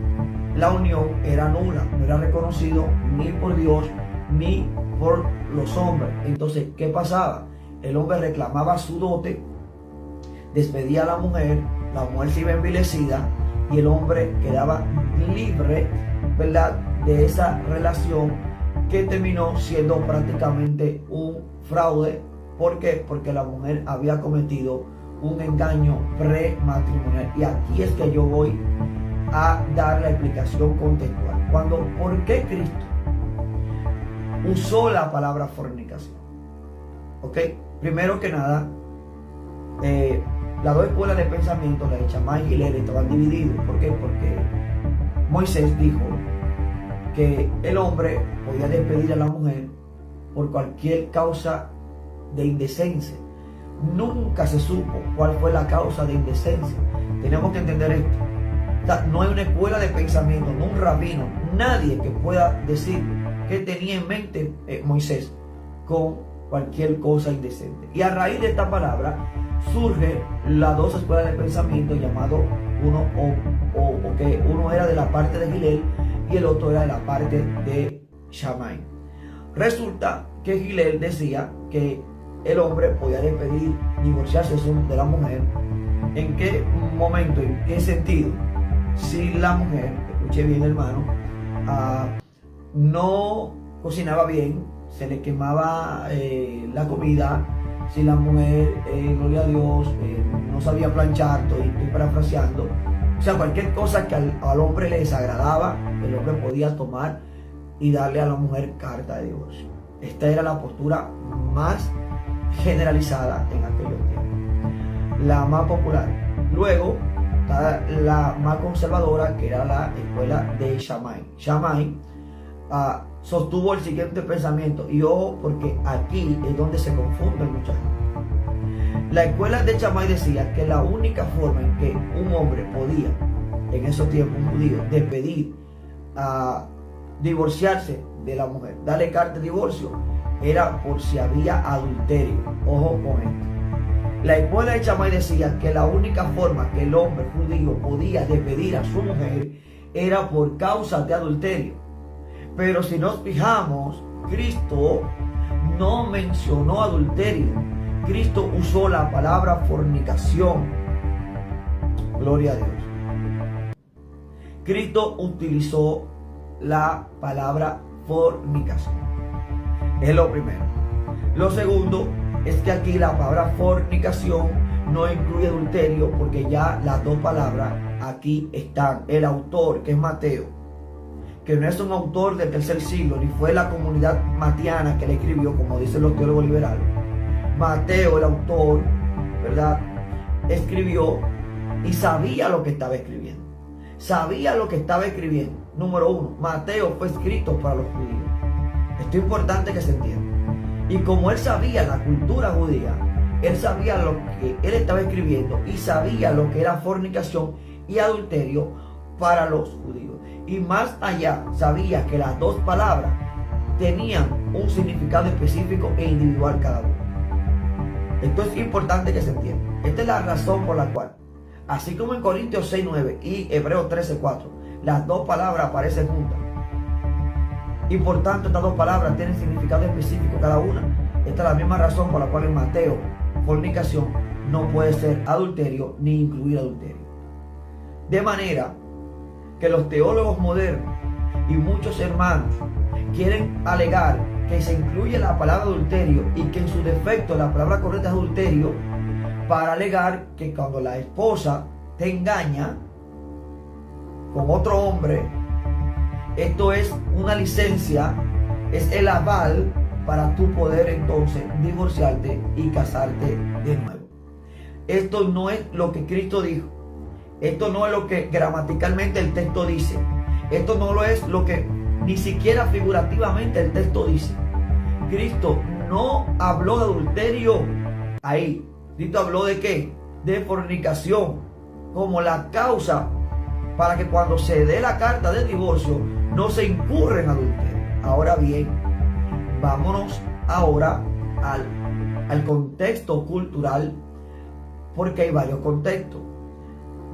Speaker 1: la unión era nula, no era reconocido ni por Dios ni por los hombres. Entonces, ¿qué pasaba? El hombre reclamaba su dote, despedía a la mujer se iba envilecida y el hombre quedaba libre, ¿verdad?, de esa relación que terminó siendo prácticamente un fraude. ¿Por qué? Porque la mujer había cometido un engaño prematrimonial. Y aquí es que yo voy a dar la explicación contextual. ¿Por qué Cristo usó la palabra fornicación? ¿Ok? Primero que nada, las dos escuelas de pensamiento, la de Shammai y Hillel, estaban divididos. ¿Por qué? Porque Moisés dijo que el hombre podía despedir a la mujer por cualquier causa de indecencia. Nunca se supo cuál fue la causa de indecencia. Tenemos que entender esto. O sea, no hay una escuela de pensamiento, no un rabino, nadie que pueda decir qué tenía en mente Moisés con cualquier cosa indecente. Y a raíz de esta palabra surgen las dos escuelas de pensamiento llamados uno era de la parte de Hillel y el otro era de la parte de Shammai. Resulta que Hillel decía que el hombre podía despedir, divorciarse de la mujer. ¿En qué momento? ¿En qué sentido? Si la mujer, escuche bien hermano, no cocinaba bien, se le quemaba la comida, si la mujer, gloria a Dios, no sabía planchar, estoy parafraseando, o sea, cualquier cosa que al hombre le desagradaba, el hombre podía tomar y darle a la mujer carta de divorcio. Esta era la postura más generalizada en aquellos tiempos, la más popular. Luego está la más conservadora, que era la escuela de Shammai. Shammai sostuvo el siguiente pensamiento, y ojo, porque aquí es donde se confunden mucha gente. La escuela de Shammai decía que la única forma en que un hombre podía, en esos tiempos, un judío, despedir, divorciarse de la mujer, darle carta de divorcio, era por si había adulterio. Ojo con esto. La escuela de Shammai decía que la única forma que el hombre judío podía despedir a su mujer era por causa de adulterio. Pero si nos fijamos, Cristo no mencionó adulterio. Cristo usó la palabra fornicación. Gloria a Dios. Cristo utilizó la palabra fornicación. Es lo primero. Lo segundo es que aquí la palabra fornicación no incluye adulterio, porque ya las dos palabras aquí están. El autor, que es Mateo, que no es un autor del tercer siglo, ni fue la comunidad matiana que le escribió, como dicen los teólogos liberales. Mateo, el autor, ¿verdad?, escribió y sabía lo que estaba escribiendo. Sabía lo que estaba escribiendo. Número uno, Mateo fue escrito para los judíos. Esto es importante que se entienda. Y como él sabía la cultura judía, él sabía lo que él estaba escribiendo y sabía lo que era fornicación y adulterio para los judíos. Y más allá, sabía que las dos palabras tenían un significado específico e individual cada uno. Esto es importante que se entienda. Esta es la razón por la cual, así como en Corintios 6:9 y Hebreos 13:4, las dos palabras aparecen juntas. Y por tanto estas dos palabras tienen significado específico cada una. Esta es la misma razón por la cual en Mateo, fornicación no puede ser adulterio ni incluir adulterio. De manera que los teólogos modernos y muchos hermanos quieren alegar que se incluye la palabra adulterio y que en su defecto la palabra correcta es adulterio, para alegar que cuando la esposa te engaña con otro hombre, esto es una licencia, es el aval para tú poder entonces divorciarte y casarte de nuevo. Esto no es lo que Cristo dijo. Esto no es lo que gramaticalmente el texto dice. Esto no lo es lo que ni siquiera figurativamente el texto dice. Cristo no habló de adulterio ahí. Cristo habló de ¿qué? De fornicación como la causa para que cuando se dé la carta de divorcio no se incurra en adulterio. Ahora bien, vámonos ahora al contexto cultural, porque hay varios contextos.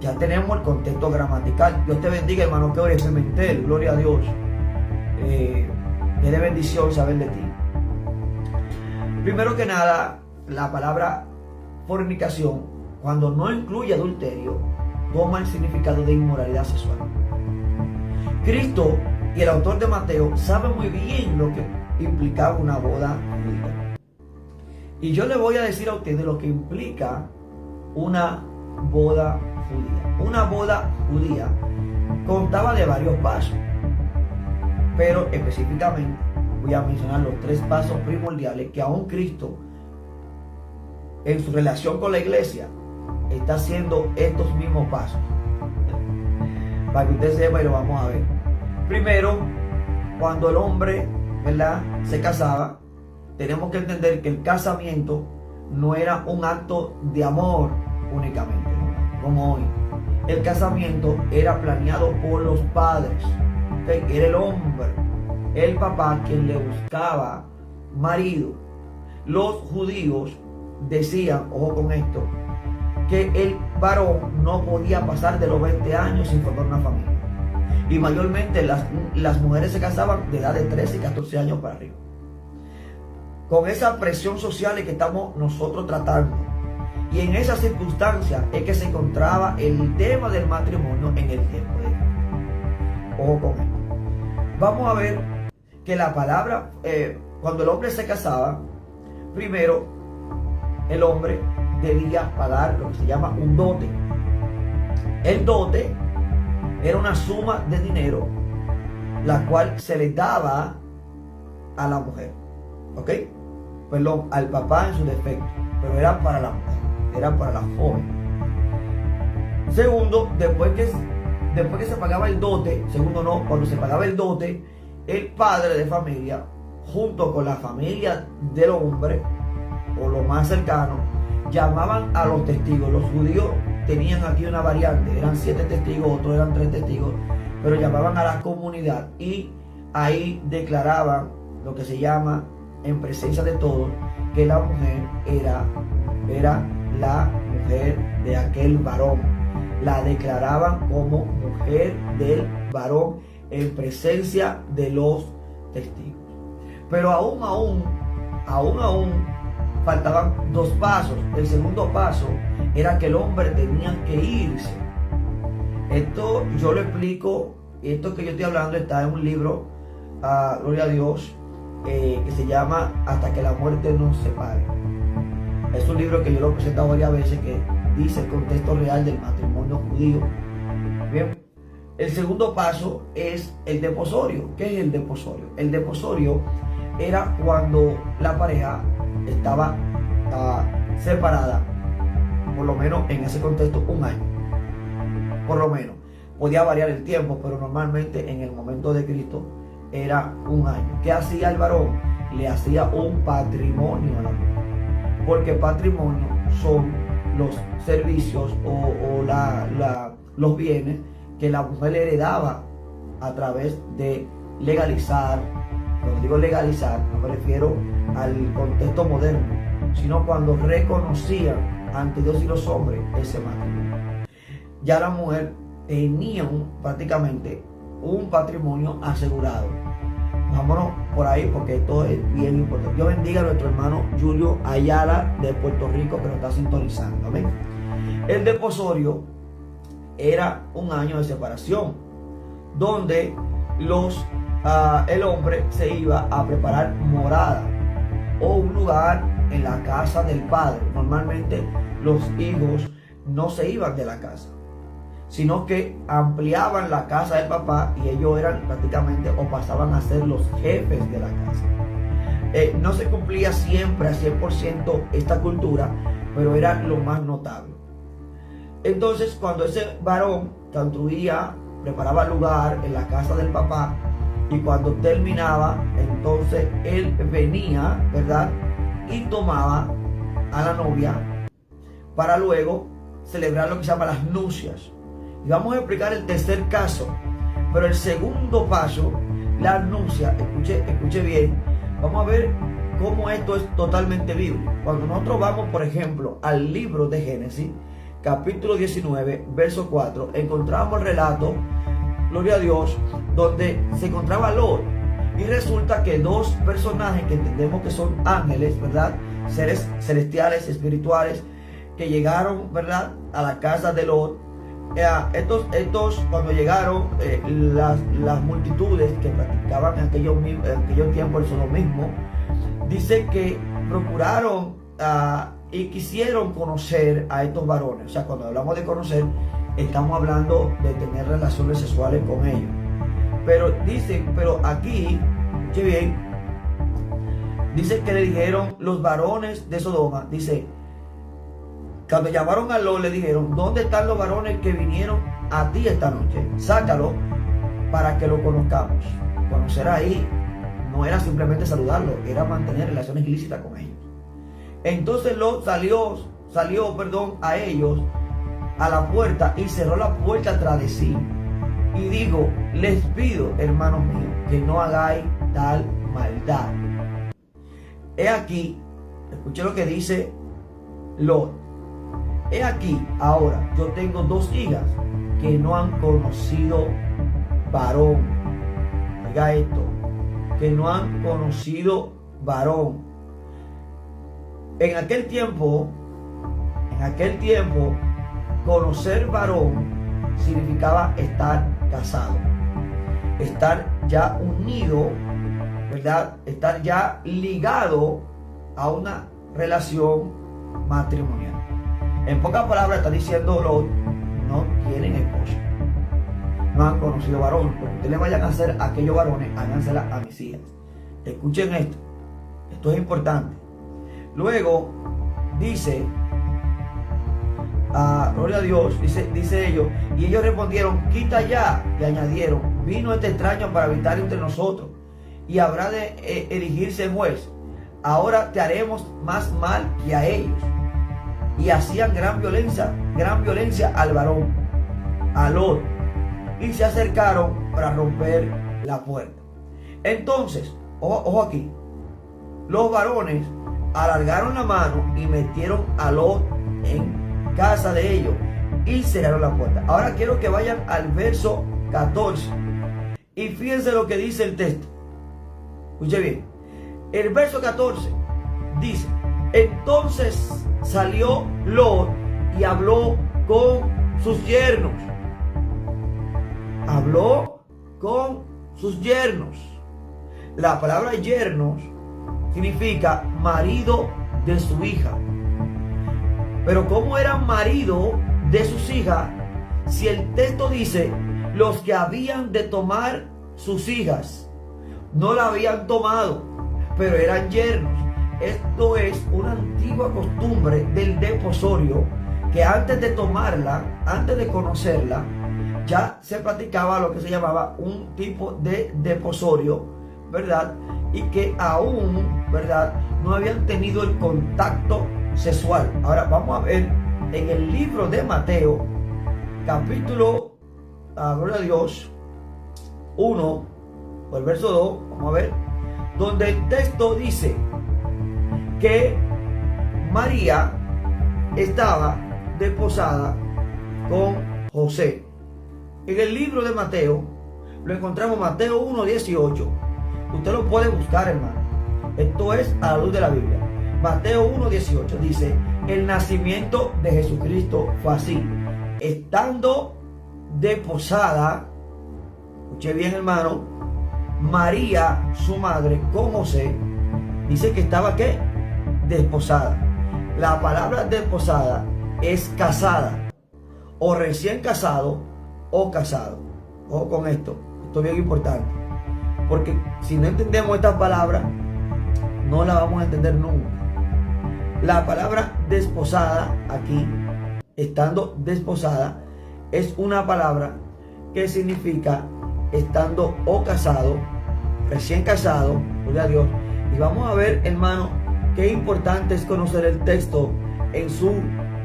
Speaker 1: Ya tenemos el contexto gramatical. Dios te bendiga, hermano, que ores Pimentel, gloria a Dios. Que de bendición saber de ti. Primero que nada, la palabra fornicación, cuando no incluye adulterio, toma el significado de inmoralidad sexual. Cristo y el autor de Mateo sabe muy bien lo que implicaba una boda judía. Y yo le voy a decir a ustedes lo que implica una boda judía. Una boda judía contaba de varios pasos, pero específicamente voy a mencionar los 3 pasos primordiales que aún Cristo, en su relación con la iglesia, está haciendo estos mismos pasos. Para que usted sepa, y lo vamos a ver. Primero, cuando el hombre, ¿verdad?, se casaba, tenemos que entender que el casamiento no era un acto de amor únicamente, ¿no?, como hoy. El casamiento era planeado por los padres. ¿Okay? Era el hombre, el papá, quien le buscaba marido. Los judíos decían, ojo con esto, que el varón no podía pasar de los 20 años sin formar una familia. Y mayormente las mujeres se casaban de edad de 13 y 14 años para arriba. Con esa presión social que estamos nosotros tratando. Y en esa circunstancia es que se encontraba el tema del matrimonio en el tiempo de Dios. Ojo con esto. Vamos a ver que la palabra, cuando el hombre se casaba, primero el hombre debía pagar lo que se llama un dote. El dote era una suma de dinero la cual se le daba a la mujer, ¿ok? Perdón, al papá en su defecto, pero era para la mujer, era para la joven. Segundo, después que se pagaba el dote, cuando se pagaba el dote, el padre de familia, junto con la familia del hombre, o lo más cercano, llamaban a los testigos. Los judíos tenían aquí una variante, eran 7 testigos, otros eran 3 testigos, pero llamaban a la comunidad y ahí declaraban lo que se llama, en presencia de todos, que la mujer era la mujer de aquel varón. La declaraban como mujer del varón en presencia de los testigos. Pero aún faltaban 2 pasos. El segundo paso era que el hombre tenía que irse. Esto yo lo explico, esto que yo estoy hablando está en un libro, gloria a Dios, que se llama Hasta que la muerte nos separe. Es un libro que yo lo he presentado varias veces, que dice el contexto real del matrimonio judío. Bien, el segundo paso es el desposorio. ¿Qué es el desposorio? El desposorio era cuando la pareja estaba separada, por lo menos en ese contexto, 1 año. Por lo menos. Podía variar el tiempo, pero normalmente en el momento de Cristo era 1 año. ¿Qué hacía el varón? Le hacía un patrimonio a la mujer. Porque patrimonio son los servicios o los bienes que la mujer le heredaba a través de legalizar. Cuando digo legalizar, no me refiero al contexto moderno, sino cuando reconocían ante Dios y los hombres ese matrimonio. Ya la mujer tenía prácticamente un patrimonio asegurado. Vámonos por ahí porque esto es bien importante. Dios bendiga a nuestro hermano Julio Ayala de Puerto Rico que nos está sintonizando. ¿Ven? El desposorio era 1 año de separación, donde el hombre se iba a preparar morada o un lugar en la casa del padre. Normalmente los hijos no se iban de la casa, sino que ampliaban la casa del papá y ellos eran prácticamente o pasaban a ser los jefes de la casa. No se cumplía siempre a 100% esta cultura, pero era lo más notable. Entonces, cuando ese varón construía, preparaba lugar en la casa del papá, y cuando terminaba, entonces él venía, ¿verdad?, y tomaba a la novia para luego celebrar lo que se llama las nupcias. Y vamos a explicar el tercer caso, pero el segundo paso, la nupcia, escuche bien, vamos a ver cómo esto es totalmente bíblico. Cuando nosotros vamos, por ejemplo, al libro de Génesis, capítulo 19, verso 4, encontramos el relato, gloria a Dios, donde se encontraba Lot. Y resulta que 2 personajes que entendemos que son ángeles, ¿verdad?, seres celestiales, espirituales, que llegaron, ¿verdad?, a la casa de Lot, estos cuando llegaron las multitudes que practicaban en aquellos tiempos el sodomismo, dice que procuraron y quisieron conocer a estos varones. O sea, cuando hablamos de conocer, estamos hablando de tener relaciones sexuales con ellos. Pero aquí, escuche bien, dice que le dijeron los varones de Sodoma, dice, cuando llamaron a Lot, le dijeron, ¿dónde están los varones que vinieron a ti esta noche? Sácalo para que lo conozcamos. Conocer ahí no era simplemente saludarlo, era mantener relaciones ilícitas con ellos. Entonces Lot salió a ellos a la puerta y cerró la puerta tras de sí. Y digo, les pido, hermanos míos, que no hagáis tal maldad. He aquí, escuché lo que dice Lot. He aquí, ahora, yo tengo 2 hijas que no han conocido varón. Oiga esto, que no han conocido varón. En aquel tiempo, conocer varón significaba estar casado, estar ya unido, ¿verdad? Estar ya ligado a una relación matrimonial. En pocas palabras está diciendo Lot, no tienen esposa, no han conocido varón. Porque ustedes le vayan a hacer a aquellos varones, hágansela a mis hijas. Escuchen esto es importante. Luego dice, gloria a Dios, dice ellos, y ellos respondieron, quita ya, y añadieron, vino este extraño para habitar entre nosotros, y habrá de erigirse juez. Ahora te haremos más mal que a ellos. Y hacían gran violencia al varón, a Lot, y se acercaron para romper la puerta. Entonces, ojo aquí, los varones alargaron la mano y metieron a Lot en casa de ellos y cerraron la puerta. Ahora quiero que vayan al verso 14 y fíjense lo que dice el texto. Escuche bien, el verso 14 dice, entonces salió Lot y habló con sus yernos. Habló con sus yernos. La palabra yernos significa marido de su hija. Pero ¿cómo era marido de sus hijas si el texto dice los que habían de tomar sus hijas? No la habían tomado, pero eran yernos. Esto es una antigua costumbre del desposorio, que antes de tomarla, antes de conocerla, ya se practicaba lo que se llamaba un tipo de desposorio, ¿verdad? Y que aún, ¿verdad?, no habían tenido el contacto sexual. Ahora vamos a ver en el libro de Mateo, capítulo, gloria a Dios, 1, o el verso 2, vamos a ver, donde el texto dice que María estaba desposada con José. En el libro de Mateo lo encontramos, Mateo 1:18. Usted lo puede buscar, hermano. Esto es a la luz de la Biblia. Mateo 1:18 dice, el nacimiento de Jesucristo fue así, estando desposada, escuche bien, hermano, María, su madre, con José, dice que estaba, ¿qué?, desposada. La palabra desposada es casada, o recién casado, o casado. Ojo con esto es bien importante, porque si no entendemos esta palabra, no la vamos a entender nunca. La palabra desposada aquí, estando desposada, es una palabra que significa estando o casado, recién casado, gloria a Dios. Y vamos a ver, hermano, qué importante es conocer el texto en su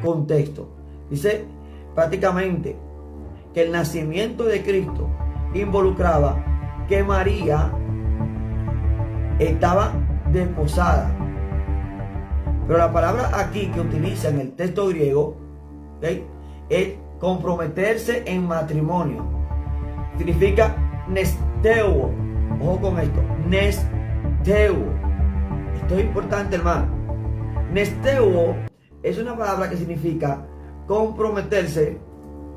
Speaker 1: contexto. Dice prácticamente que el nacimiento de Cristo involucraba que María estaba desposada. Pero la palabra aquí que utiliza en el texto griego, ¿okay?, es comprometerse en matrimonio. Significa nesteuo. Ojo con esto, nesteuo. Esto es importante, hermano. Nesteuo es una palabra que significa comprometerse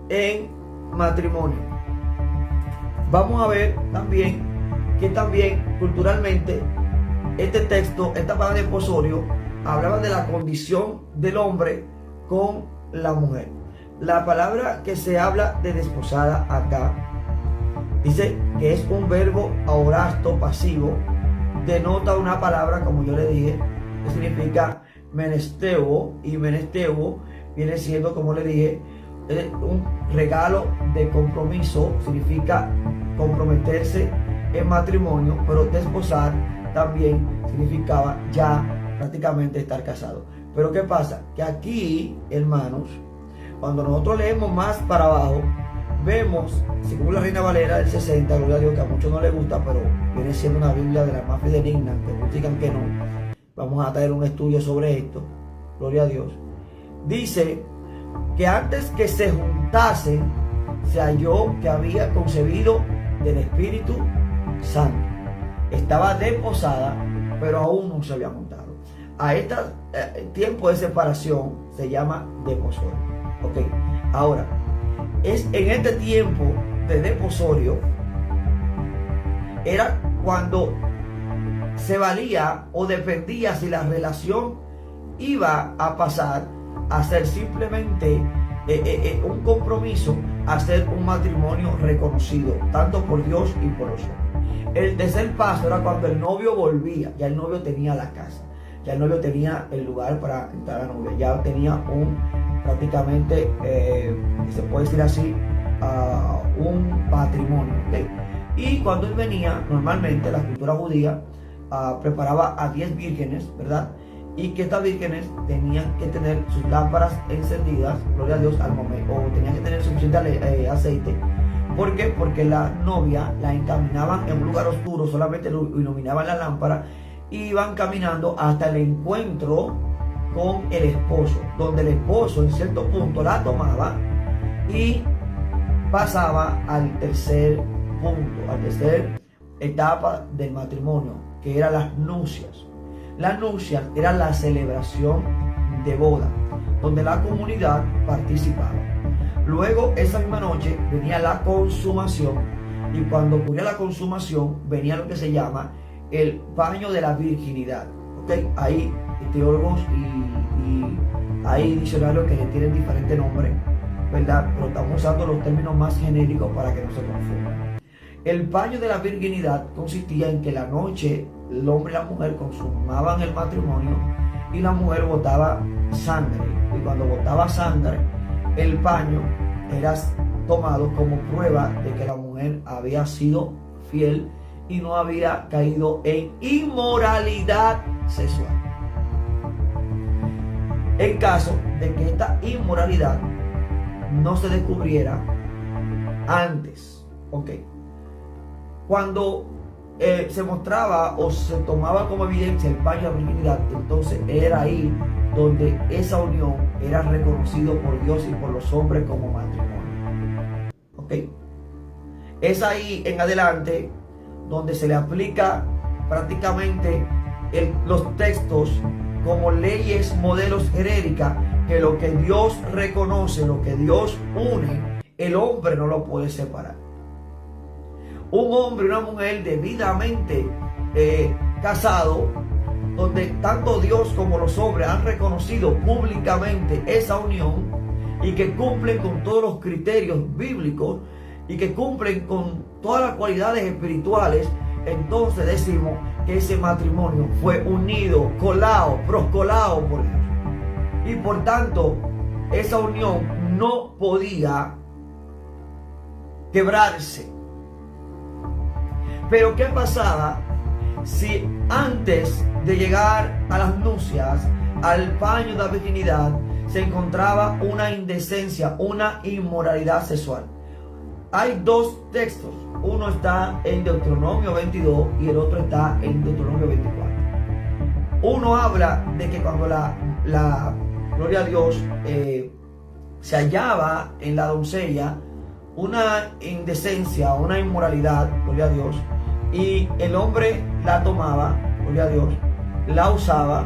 Speaker 1: en matrimonio. Vamos a ver también que culturalmente este texto, esta palabra de desposorio, hablaba de la condición del hombre con la mujer. La palabra que se habla de desposada acá dice que es un verbo aurasto pasivo, denota una palabra, como yo le dije, que significa menesteuo, y menesteuo viene siendo, como le dije, un regalo de compromiso, significa comprometerse en matrimonio, pero desposar también significaba ya prácticamente estar casado. Pero ¿qué pasa? Que aquí, hermanos, cuando nosotros leemos más para abajo, vemos, según la Reina Valera del 60, gloria a Dios, que a muchos no les gusta, pero viene siendo una Biblia de las más fidedignas, que muchos digan que no. Vamos a traer un estudio sobre esto, gloria a Dios. Dice que antes que se juntasen, se halló que había concebido del Espíritu Santo. Estaba desposada, pero aún no se había juntado. A este tiempo de separación se llama desposorio. Ok, ahora, es en este tiempo de desposorio, era cuando se valía o dependía si la relación iba a pasar a ser simplemente un compromiso, a ser un matrimonio reconocido tanto por Dios y por los hombres. El tercer paso era cuando el novio volvía, ya el novio tenía la casa, ya el novio tenía el lugar para entrar a la novia, ya tenía prácticamente, se puede decir así, un patrimonio, ¿okay? Y cuando él venía, normalmente la cultura judía preparaba a 10 vírgenes, ¿verdad? Y que estas vírgenes tenían que tener sus lámparas encendidas, gloria a Dios, al momento, o tenían que tener suficiente aceite. ¿Por qué? Porque la novia la encaminaban en un lugar oscuro, solamente iluminaban la lámpara, y iban caminando hasta el encuentro con el esposo, donde el esposo en cierto punto la tomaba y pasaba al tercer punto, a la tercera etapa del matrimonio, que eran las nupcias. Las nupcias era la celebración de boda, donde la comunidad participaba. Luego, esa misma noche, venía la consumación, y cuando ocurría la consumación, venía lo que se llama el baño de la virginidad. ¿Okay? Hay teólogos y hay diccionarios que tienen diferentes nombres, ¿verdad? Pero estamos usando los términos más genéricos para que no se confundan. El baño de la virginidad consistía en que la noche el hombre y la mujer consumaban el matrimonio y la mujer botaba sangre. Y cuando botaba sangre, el paño era tomado como prueba de que la mujer había sido fiel y no había caído en inmoralidad sexual. En caso de que esta inmoralidad no se descubriera antes, ok, cuando se mostraba o se tomaba como evidencia el baño de la virginidad, entonces era ahí donde esa unión era reconocido por Dios y por los hombres como matrimonio. ¿Ok? Es ahí en adelante donde se le aplica prácticamente los textos como leyes, modelos genéricas, que lo que Dios reconoce, lo que Dios une, el hombre no lo puede separar. Un hombre y una mujer debidamente casado, donde tanto Dios como los hombres han reconocido públicamente esa unión y que cumplen con todos los criterios bíblicos y que cumplen con todas las cualidades espirituales, entonces decimos que ese matrimonio fue unido, colado, proscolado por Dios. Y por tanto, esa unión no podía quebrarse. Pero ¿qué pasaba si antes de llegar a las nupcias, al baño de la virginidad, se encontraba una indecencia, una inmoralidad sexual? Hay dos textos. Uno está en Deuteronomio 22 y el otro está en Deuteronomio 24. Uno habla de que cuando la gloria a Dios, se hallaba en la doncella una indecencia, una inmoralidad, gloria a Dios, y el hombre la tomaba, gloria a Dios, la usaba,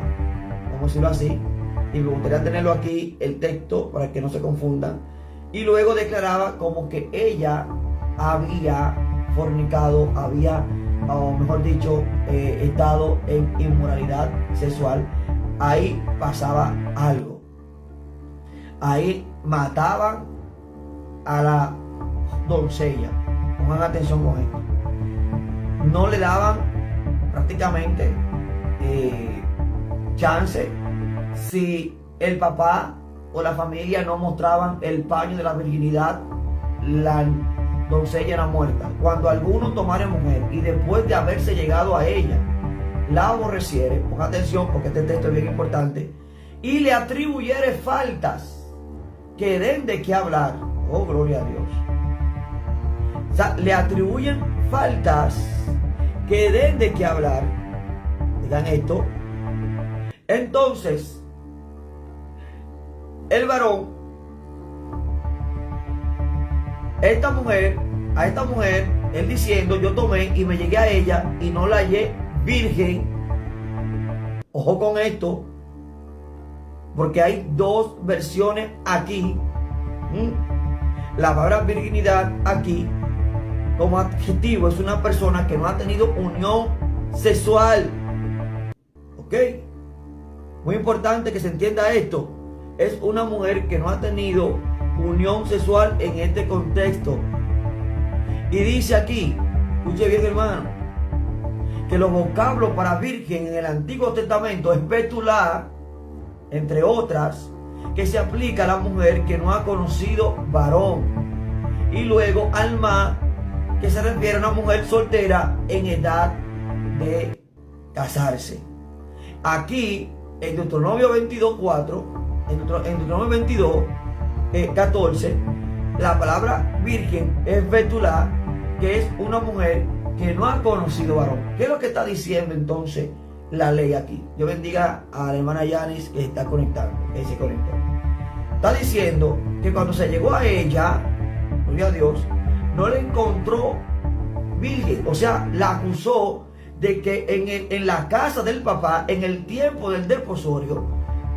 Speaker 1: vamos a decirlo así, y me gustaría tenerlo aquí, el texto, para que no se confundan. y luego declaraba como que ella había fornicado, había, o mejor dicho, estado en inmoralidad sexual. Ahí pasaba algo. Ahí mataban a la doncella. Pongan atención con esto. No le daban prácticamente chance si el papá o la familia no mostraban el paño de la virginidad. La doncella era muerta. Cuando alguno tomara mujer y después de haberse llegado a ella la aborreciere, ponga atención porque este texto es bien importante, y le atribuyere faltas que den de qué hablar, oh gloria a Dios, o sea, le atribuyen faltas que den de qué hablar, digan esto, entonces el varón, a esta mujer, él diciendo, yo tomé y me llegué a ella y no la hallé virgen. Ojo con esto, porque hay dos versiones aquí. La palabra virginidad aquí como adjetivo es una persona que no ha tenido unión sexual. ¿Ok? Muy importante que se entienda esto. Es una mujer que no ha tenido unión sexual en este contexto. Y dice aquí, escuche bien hermano, que los vocablos para virgen en el Antiguo Testamento es betulá, entre otras, que se aplica a la mujer que no ha conocido varón. Y luego alma, que se refiere a una mujer soltera en edad de casarse. Aquí, en Deuteronomio 22:4, en Deuteronomio 22:14, la palabra virgen es betulá, que es una mujer que no ha conocido varón. ¿Qué es lo que está diciendo entonces la ley aquí? Yo bendiga a la hermana Yanis que está conectando, que se conectó. Está diciendo que cuando se llegó a ella, gloria a Dios, no le encontró virgen. O sea, la acusó de que en la casa del papá, en el tiempo del desposorio,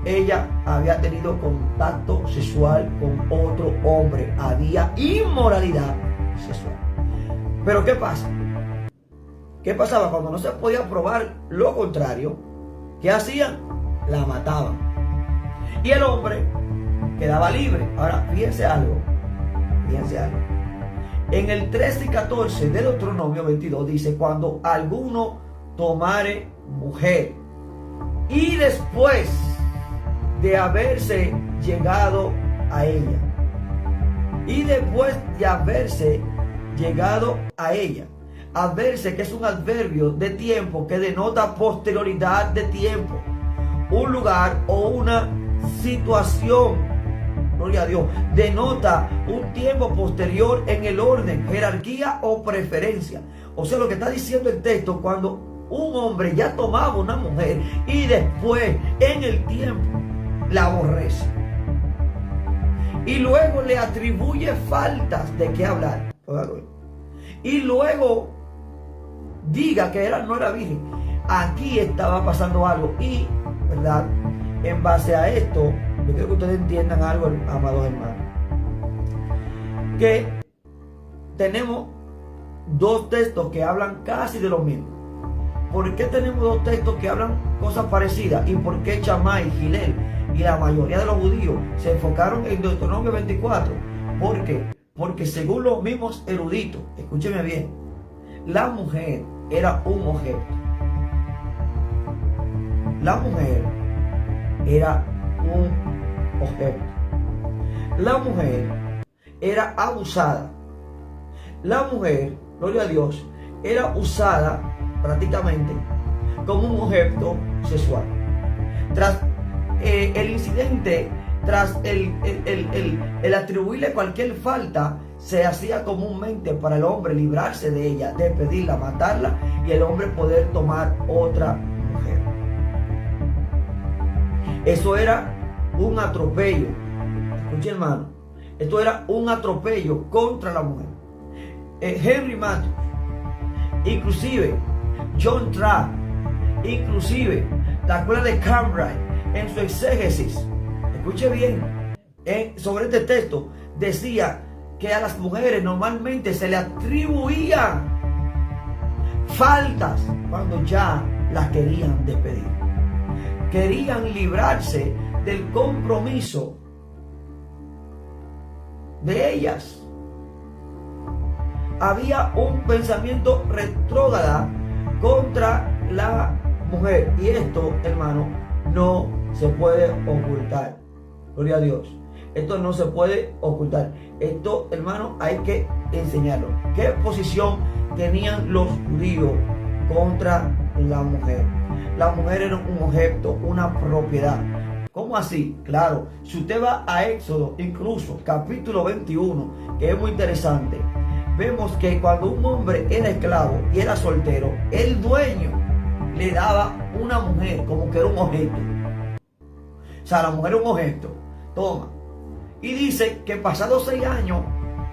Speaker 1: ella había tenido contacto sexual con otro hombre. Había inmoralidad sexual. Pero ¿qué pasa? ¿Qué pasaba? Cuando no se podía probar lo contrario, ¿qué hacían? La mataban. Y el hombre quedaba libre. Ahora, fíjense algo. Fíjense algo. En el 13 y 14 de Deuteronomio 22 dice, cuando alguno tomare mujer y después de haberse llegado a ella, y después de haberse llegado a ella, haberse, que es un adverbio de tiempo que denota posterioridad de tiempo, un lugar o una situación, gloria a Dios, denota un tiempo posterior en el orden, jerarquía o preferencia. O sea, lo que está diciendo el texto, cuando un hombre ya tomaba una mujer y después en el tiempo la aborrece y luego le atribuye faltas de qué hablar, y luego diga que no era virgen, aquí estaba pasando algo. Y, ¿verdad?, en base a esto, yo quiero que ustedes entiendan algo, amados hermanos, que tenemos dos textos que hablan casi de lo mismo. ¿Por qué tenemos dos textos que hablan cosas parecidas? ¿Y por qué Shammai, Hillel y la mayoría de los judíos se enfocaron en Deuteronomio 24? ¿Por qué? Porque según los mismos eruditos, escúcheme bien, la mujer era un objeto. La mujer era un objeto. La mujer era abusada. La mujer, gloria a Dios, era usada prácticamente como un objeto sexual. Tras el incidente, tras el atribuirle cualquier falta, se hacía comúnmente para el hombre librarse de ella, de pedirla, matarla, y el hombre poder tomar otra mujer. Eso era un atropello. Escuche, hermano, esto era un atropello contra la mujer. Henry Matthews, inclusive John Trapp, inclusive la escuela de Cambridge, en su exégesis, escuche bien, sobre este texto, decía que a las mujeres normalmente se le atribuían faltas cuando ya las querían despedir. Querían librarse del compromiso de ellas. Había un pensamiento retrógrado contra la mujer. Y esto, hermano, no se puede ocultar. Gloria a Dios. Esto no se puede ocultar. Esto, hermano, hay que enseñarlo. ¿Qué posición tenían los judíos contra la mujer? La mujer era un objeto, una propiedad. ¿Cómo así? Claro, si usted va a Éxodo, incluso capítulo 21, que es muy interesante, vemos que cuando un hombre era esclavo y era soltero, el dueño le daba una mujer como que era un objeto. O sea, la mujer era un objeto. Toma. Y dice que pasados 6 años,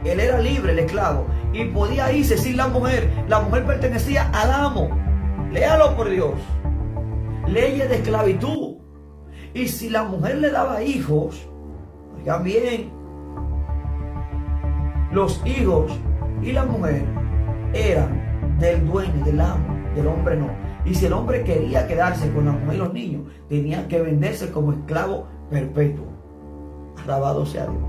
Speaker 1: él era libre, el esclavo, y podía irse sin la mujer. La mujer pertenecía al amo. Léalo por Dios. Leyes de esclavitud. Y si la mujer le daba hijos, oigan bien, los hijos y la mujer eran del dueño, del amo, del hombre no. Y si el hombre quería quedarse con la mujer y los niños, tenía que venderse como esclavo perpetuo. Alabado sea Dios.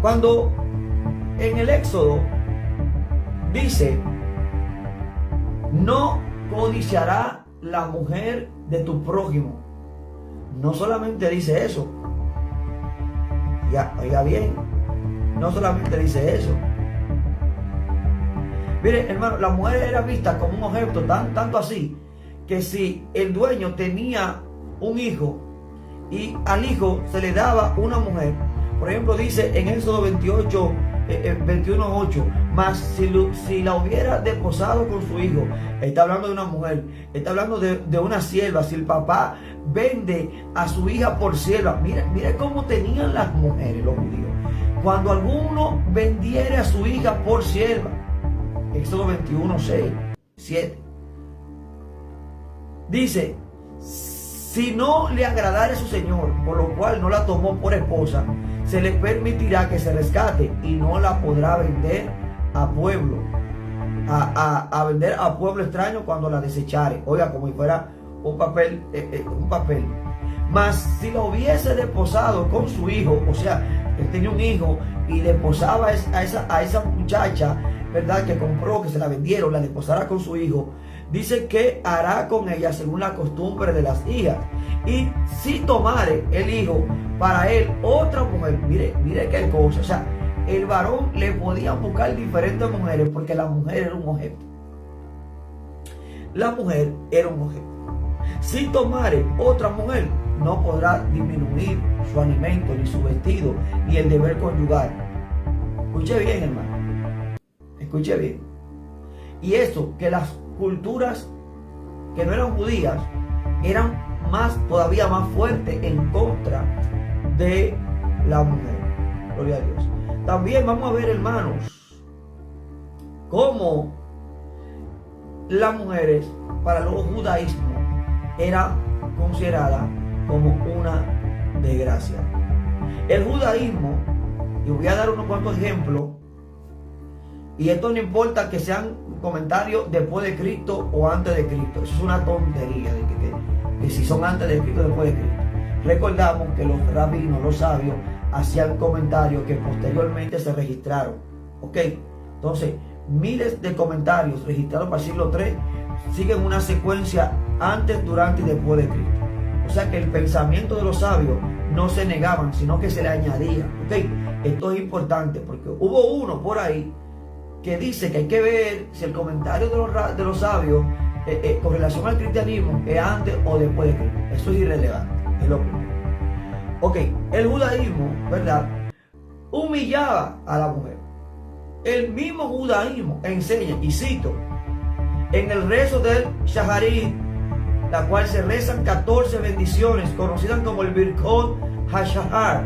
Speaker 1: Cuando en el Éxodo dice, no codiciará la mujer de tu prójimo. No solamente dice eso. Oiga bien. No solamente dice eso. Mire, hermano, la mujer era vista como un objeto, tanto así, que si el dueño tenía un hijo y al hijo se le daba una mujer, por ejemplo, dice en Éxodo 28, 21:8, mas si la hubiera desposado con su hijo, está hablando de una mujer, está hablando de una sierva. Si el papá vende a su hija por sierva, mire cómo tenían las mujeres, los judíos. Cuando alguno vendiere a su hija por sierva, Éxodo 21:6, 7, dice, si no le agradare a su señor, por lo cual no la tomó por esposa, se le permitirá que se rescate y no la podrá vender a pueblo, a vender a pueblo extraño cuando la desechare. Oiga, como si fuera un papel. Mas si la hubiese desposado con su hijo, o sea, él tenía un hijo y desposaba a esa muchacha, ¿verdad?, que compró, que se la vendieron, la desposara con su hijo, dice que hará con ella según la costumbre de las hijas. Y si tomare el hijo para él otra mujer, mire qué cosa. O sea, el varón le podía buscar diferentes mujeres porque la mujer era un objeto. La mujer era un objeto. Si tomare otra mujer, no podrá disminuir su alimento, ni su vestido, ni el deber conyugal. Escuche bien, hermano. Escuche bien. Y esto, que las culturas que no eran judías eran todavía más fuertes en contra de la mujer. Gloria a Dios. También vamos a ver, hermanos, cómo las mujeres para los judaísmos eran consideradas como una desgracia. El judaísmo, y voy a dar unos cuantos ejemplos, y esto no importa que sean comentarios después de Cristo o antes de Cristo. Eso es una tontería de que si son antes de Cristo o después de Cristo. Recordamos que los rabinos, los sabios, hacían comentarios que posteriormente se registraron. ¿Ok? Entonces, miles de comentarios registrados para el siglo III siguen una secuencia antes, durante y después de Cristo. O sea que el pensamiento de los sabios no se negaban, sino que se le añadía. ¿Ok? Esto es importante porque hubo uno por ahí que dice que hay que ver si el comentario de los sabios con relación al cristianismo es antes o después de Cristo. Eso es irrelevante, es lo primero. Ok, el judaísmo, ¿verdad?, humillaba a la mujer. El mismo judaísmo enseña, y cito, en el rezo del Shaharit, la cual se rezan 14 bendiciones, conocidas como el Birkot HaShahar,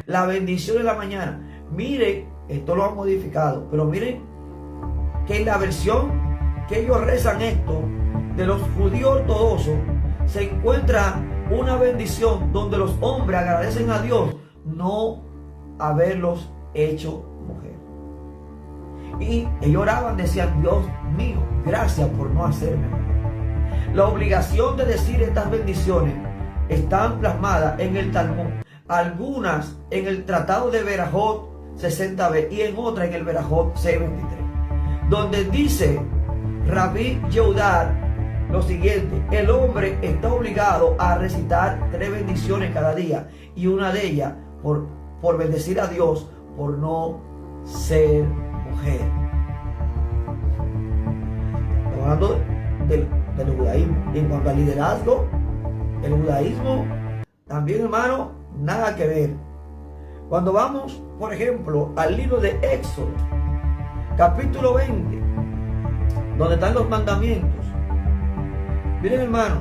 Speaker 1: la bendición de la mañana. Mire, esto lo han modificado, pero miren que en la versión que ellos rezan esto, de los judíos ortodoxos, se encuentra una bendición donde los hombres agradecen a Dios, no haberlos hecho mujer. Y ellos oraban, decían: Dios mío, gracias por no hacerme mujer. La obligación de decir estas bendiciones están plasmadas en el Talmud, algunas en el Tratado de Berajot 60b y en otra en el Berajot 623, donde dice Rabbi Yehudá lo siguiente: el hombre está obligado a recitar 3 bendiciones cada día, y una de ellas por bendecir a Dios por no ser mujer. Estamos hablando del judaísmo. Y en cuanto al liderazgo, el judaísmo también, hermano, nada que ver. Cuando vamos, por ejemplo, al libro de Éxodo, capítulo 20, donde están los mandamientos, miren, hermano,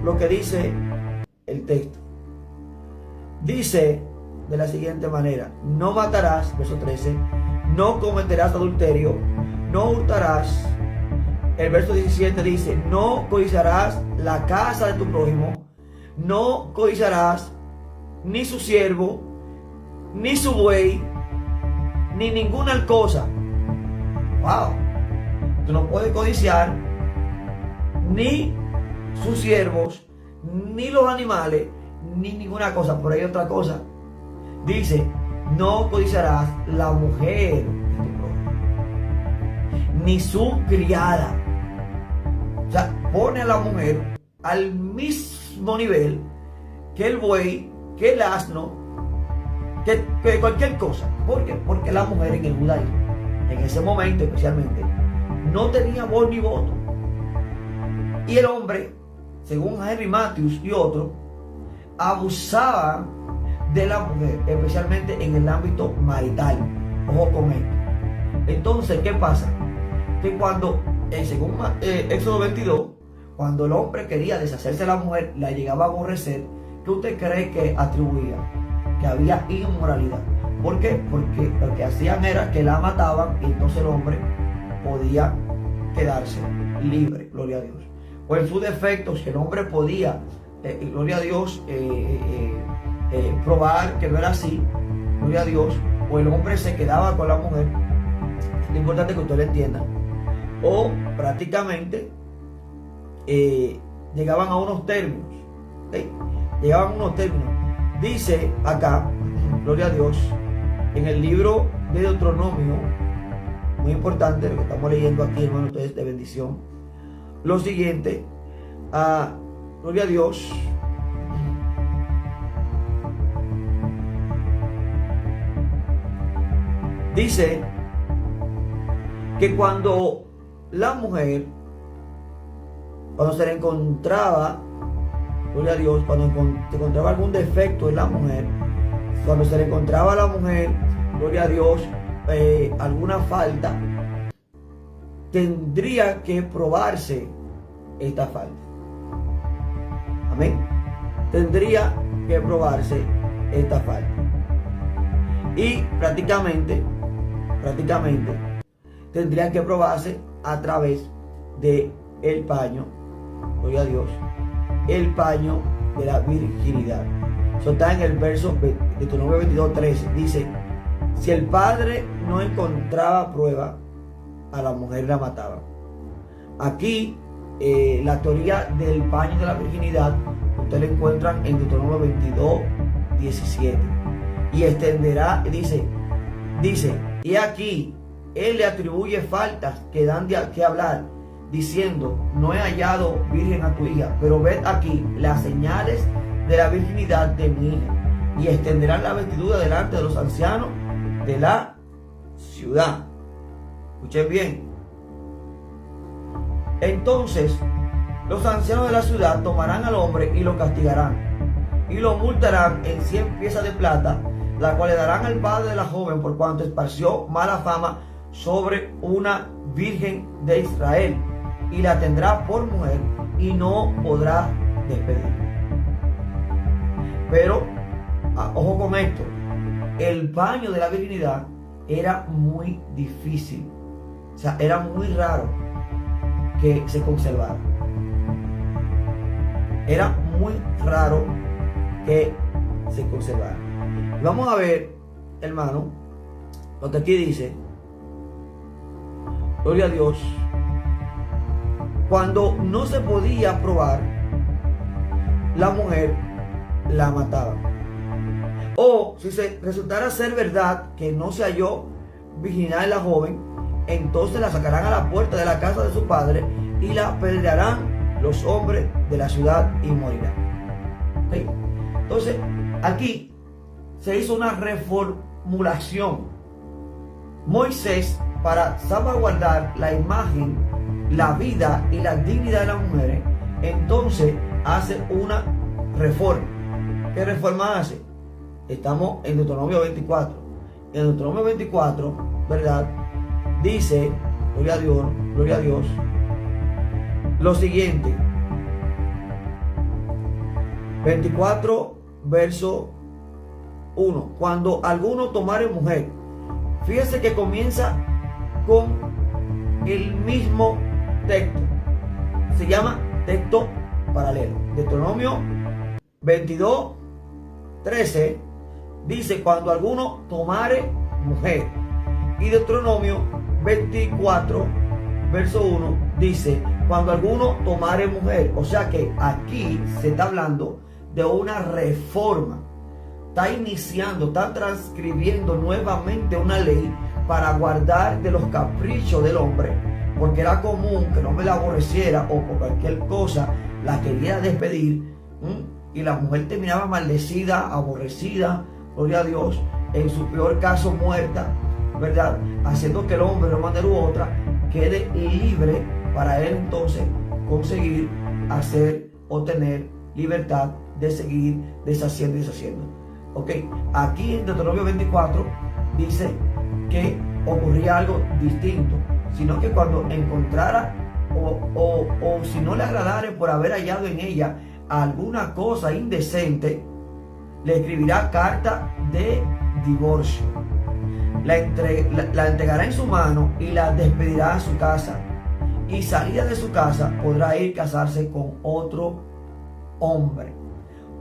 Speaker 1: lo que dice el texto. Dice de la siguiente manera: no matarás, verso 13, no cometerás adulterio, no hurtarás. El verso 17 dice: no codiciarás la casa de tu prójimo, no codiciarás ni su siervo, ni su buey, ni ninguna cosa. Wow. Tú no puedes codiciar ni sus siervos, ni los animales, ni ninguna cosa. Por ahí otra cosa. Dice: no codiciarás la mujer de tu prójimo, ni su criada. O sea, pone a la mujer al mismo nivel que el buey, que el asno, que cualquier cosa. ¿Por qué? Porque la mujer en el judaísmo, en ese momento especialmente, no tenía voz ni voto. Y el hombre, según Henry Matthews y otros, abusaba de la mujer, especialmente en el ámbito marital. Ojo con esto. Entonces, ¿qué pasa? Que cuando, según Éxodo 22, cuando el hombre quería deshacerse de la mujer, la llegaba a aborrecer, ¿qué usted cree que atribuía? Que había inmoralidad. ¿Por qué? Porque lo que hacían era que la mataban, y entonces el hombre podía quedarse libre, gloria a Dios. O en su defecto, si el hombre podía, gloria a Dios, probar que no era así, gloria a Dios, o el hombre se quedaba con la mujer, es importante que usted lo entienda, o prácticamente llegaban a unos términos, ¿sí? Llegaban a unos términos. Dice acá, gloria a Dios, en el libro de Deuteronomio, muy importante lo que estamos leyendo aquí, hermano, ustedes de bendición, lo siguiente, gloria a Dios. Dice que cuando la mujer, cuando se le encontraba, gloria a Dios, cuando se encontraba algún defecto en la mujer, cuando se le encontraba a la mujer, gloria a Dios, alguna falta, tendría que probarse esta falta. Amén. Tendría que probarse esta falta. Y prácticamente tendría que probarse a través de el paño, gloria a Dios, el paño de la virginidad. Eso está en el verso de Deuteronomio 22:13. Dice: si el padre no encontraba prueba, a la mujer la mataba. Aquí la teoría del paño de la virginidad ustedes la encuentran en Deuteronomio 22:17. Y extenderá, dice, y aquí él le atribuye faltas que dan de qué hablar, diciendo: no he hallado virgen a tu hija, pero ved aquí las señales de la virginidad de mi hija, y extenderán la vestidura delante de los ancianos de la ciudad. Escuchen bien. Entonces los ancianos de la ciudad tomarán al hombre y lo castigarán, y lo multarán en 100 piezas de plata, la cual le darán al padre de la joven por cuanto esparció mala fama sobre una virgen de Israel, y la tendrá por mujer y no podrá despedirla. Pero, ojo con esto, el paño de la virginidad era muy difícil, o sea, era muy raro que se conservara. Era muy raro que se conservara. Vamos a ver hermano, lo que aquí dice, gloria a Dios, cuando no se podía probar, la mujer la mataba. O si se resultara ser verdad que no se halló virginal la joven, entonces la sacarán a la puerta de la casa de su padre y la apedrearán los hombres de la ciudad y morirá. ¿Okay? Entonces, aquí se hizo una reformulación. Moisés, para salvaguardar la imagen, la vida y la dignidad de las mujeres, entonces hace una reforma. ¿Qué reforma hace? Estamos en Deuteronomio 24. En Deuteronomio 24, ¿verdad? Dice, gloria a Dios, lo siguiente. 24, verso 1. Cuando alguno tomare mujer, fíjese que comienza con el mismo texto. Se llama texto paralelo. Deuteronomio 22, 13 dice cuando alguno tomare mujer. Y Deuteronomio 24, verso 1 dice cuando alguno tomare mujer. O sea que aquí se está hablando de una reforma. Está iniciando, está transcribiendo nuevamente una ley para guardar de los caprichos del hombre, porque era común que el hombre la aborreciera o por cualquier cosa la quería despedir, y la mujer terminaba maldecida, aborrecida, gloria a Dios, en su peor caso muerta, ¿verdad? Haciendo que el hombre de una manera u otra quede libre para él entonces conseguir hacer o tener libertad de seguir deshaciendo y deshaciendo. Ok, aquí en Deuteronomio 24 dice que ocurría algo distinto, sino que cuando encontrara o si no le agradare por haber hallado en ella alguna cosa indecente, le escribirá carta de divorcio, la entregará en su mano y la despedirá a su casa, y salida de su casa podrá ir a casarse con otro hombre.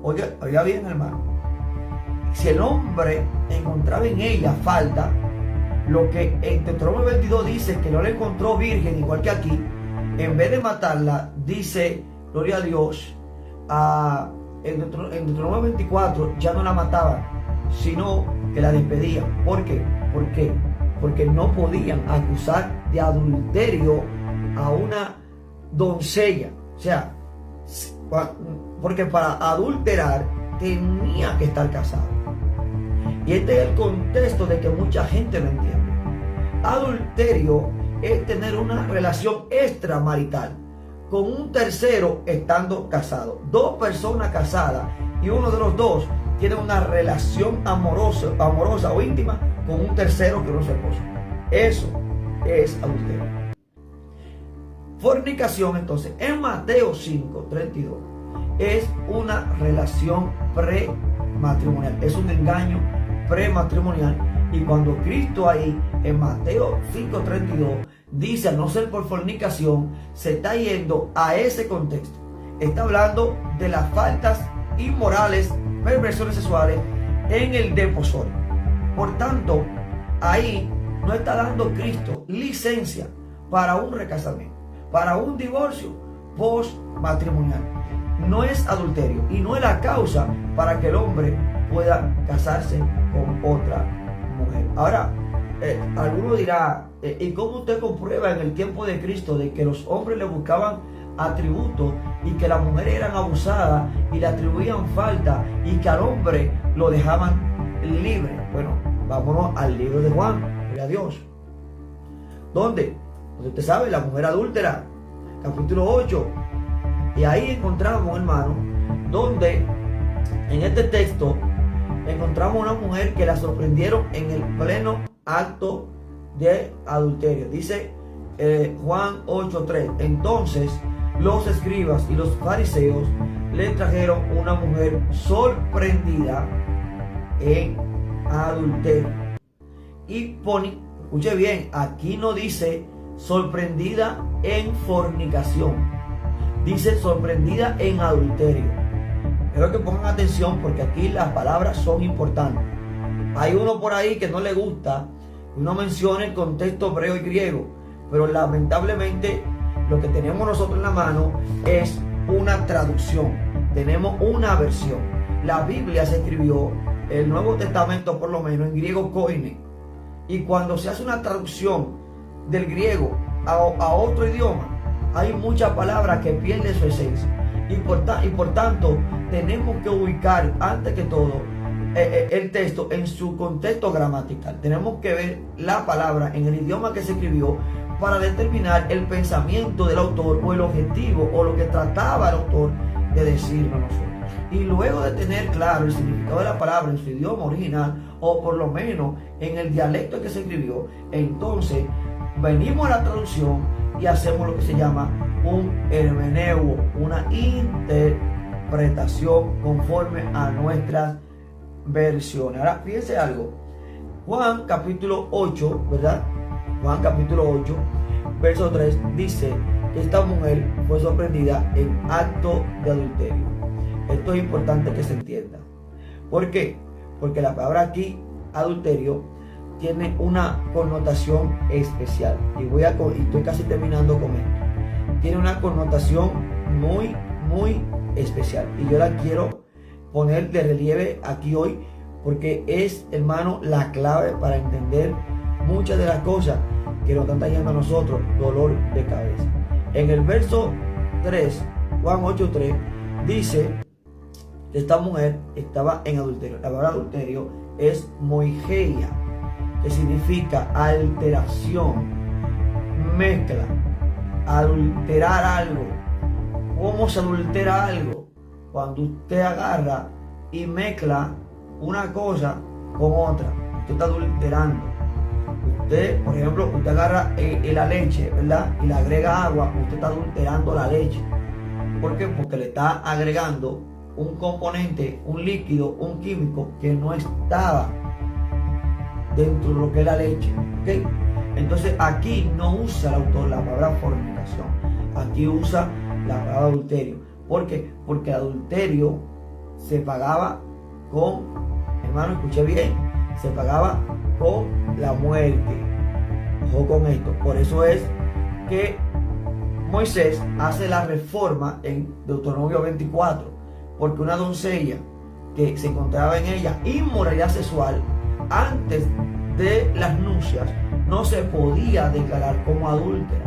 Speaker 1: Oiga bien, hermano. Si el hombre encontraba en ella falta, lo que en Deuteronomio 22 dice que no la encontró virgen, igual que aquí, en vez de matarla, dice, gloria a Dios, en Deuteronomio 24 ya no la mataban, sino que la despedían. ¿Por qué? Porque no podían acusar de adulterio a una doncella. O sea, porque para adulterar tenía que estar casado. Y este es el contexto de que mucha gente no entiende. Adulterio es tener una relación extramarital con un tercero estando casado. Dos personas casadas y uno de los dos tiene una relación amorosa o íntima con un tercero que no es su esposo. Eso es adulterio. Fornicación, entonces, en Mateo 5, 32, es una relación prematrimonial, es un engaño prematrimonial. Y cuando Cristo ahí en Mateo 5:32 dice, a no ser por fornicación, se está yendo a ese contexto. Está hablando de las faltas inmorales, perversiones sexuales en el desposorio. Por tanto, ahí no está dando Cristo licencia para un recasamiento, para un divorcio postmatrimonial. No es adulterio y no es la causa para que el hombre pueda casarse con otra mujer. Ahora, alguno dirá, ¿y cómo usted comprueba en el tiempo de Cristo de que los hombres le buscaban atributos y que las mujeres eran abusadas y le atribuían falta y que al hombre lo dejaban libre? Bueno, vámonos al libro de Juan, gloria a Dios. ¿Dónde? Donde usted sabe, la mujer adúltera, capítulo 8. Y ahí encontramos, hermano, donde en este texto encontramos una mujer que la sorprendieron en el pleno acto de adulterio. Dice Juan 8:3. Entonces los escribas y los fariseos le trajeron una mujer sorprendida en adulterio. Y pone, escuche bien, aquí no dice sorprendida en fornicación, dice sorprendida en adulterio. Espero que pongan atención porque aquí las palabras son importantes. Hay uno por ahí que no le gusta que uno mencione el contexto hebreo y griego, pero lamentablemente lo que tenemos nosotros en la mano es una traducción, tenemos una versión. La Biblia se escribió, el Nuevo Testamento por lo menos, en griego koine, y cuando se hace una traducción del griego a otro idioma, hay muchas palabras que pierden su esencia, y por tanto tenemos que ubicar antes que todo el texto en su contexto gramatical. Tenemos que ver la palabra en el idioma que se escribió para determinar el pensamiento del autor o el objetivo o lo que trataba el autor de decirnos a nosotros. Y luego de tener claro el significado de la palabra en su idioma original, o por lo menos en el dialecto que se escribió, entonces venimos a la traducción y hacemos lo que se llama un hermeneuo, una interpretación conforme a nuestras versiones. Ahora fíjense algo, Juan capítulo 8, ¿verdad? Juan capítulo 8, verso 3 dice que esta mujer fue sorprendida en acto de adulterio. Esto es importante que se entienda. ¿Por qué? Porque la palabra aquí, adulterio, tiene una connotación especial. Y estoy casi terminando con esto. Tiene una connotación muy, muy especial. Y yo la quiero poner de relieve aquí hoy, porque es, hermano, la clave para entender muchas de las cosas que nos están trayendo a nosotros dolor de cabeza. En el verso 3, Juan 8:3, dice que esta mujer estaba en adulterio. La palabra adulterio es moigeia, que significa alteración, mezcla, adulterar algo. ¿Cómo se adultera algo? Cuando usted agarra y mezcla una cosa con otra. Usted está adulterando. Usted, por ejemplo, usted agarra la leche, ¿verdad? Y le agrega agua, usted está adulterando la leche. ¿Por qué? Porque le está agregando un componente, un líquido, un químico que no estaba dentro de lo que es la leche. ¿Okay? Entonces aquí no usa el autor la palabra fornicación, aquí usa la palabra adulterio. ¿Por qué? Porque el adulterio se pagaba con, hermano, escuché bien, se pagaba con la muerte. Ojo con esto. Por eso es que Moisés hace la reforma en Deuteronomio 24, porque una doncella que se encontraba en ella inmoralidad sexual antes de las nupcias no se podía declarar como adúltera,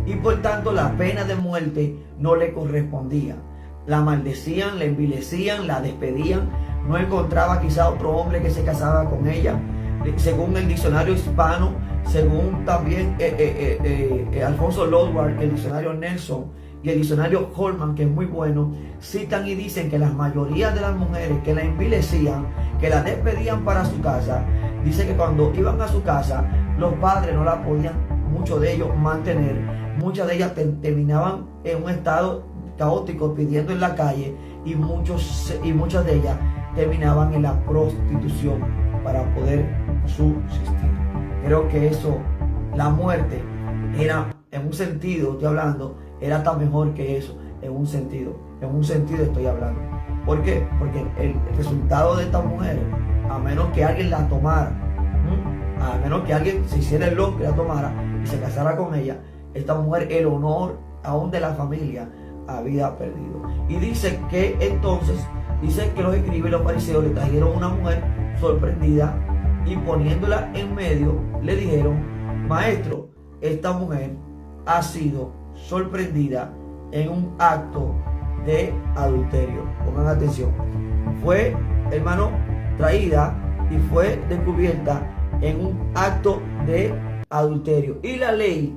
Speaker 1: y por tanto la pena de muerte no le correspondía. La maldecían, la envilecían, la despedían. No encontraba quizá otro hombre que se casaba con ella. Según el diccionario hispano, según también Alfonso Lodward, el diccionario Nelson y el diccionario Holman, que es muy bueno, citan y dicen que la mayoría de las mujeres que la envilecían, que la despedían para su casa, dice que cuando iban a su casa, los padres no la podían, muchos de ellos, mantener. Muchas de ellas terminaban en un estado caótico pidiendo en la calle, y muchas de ellas terminaban en la prostitución para poder subsistir. Creo que eso, la muerte, era, en un sentido, estoy hablando, era tan mejor que eso, en un sentido estoy hablando. ¿Por qué? Porque el resultado de estas mujeres, a menos que alguien la tomara, a menos que alguien se hiciera el loco y la tomara y se casara con ella, esta mujer, el honor aún de la familia, había perdido. Y dice que entonces, dice que los escribas y los fariseos le trajeron una mujer sorprendida, y poniéndola en medio le dijeron: maestro, esta mujer ha sido sorprendida en un acto de adulterio. Pongan atención, fue, hermano, traída y fue descubierta en un acto de adulterio. Y la ley,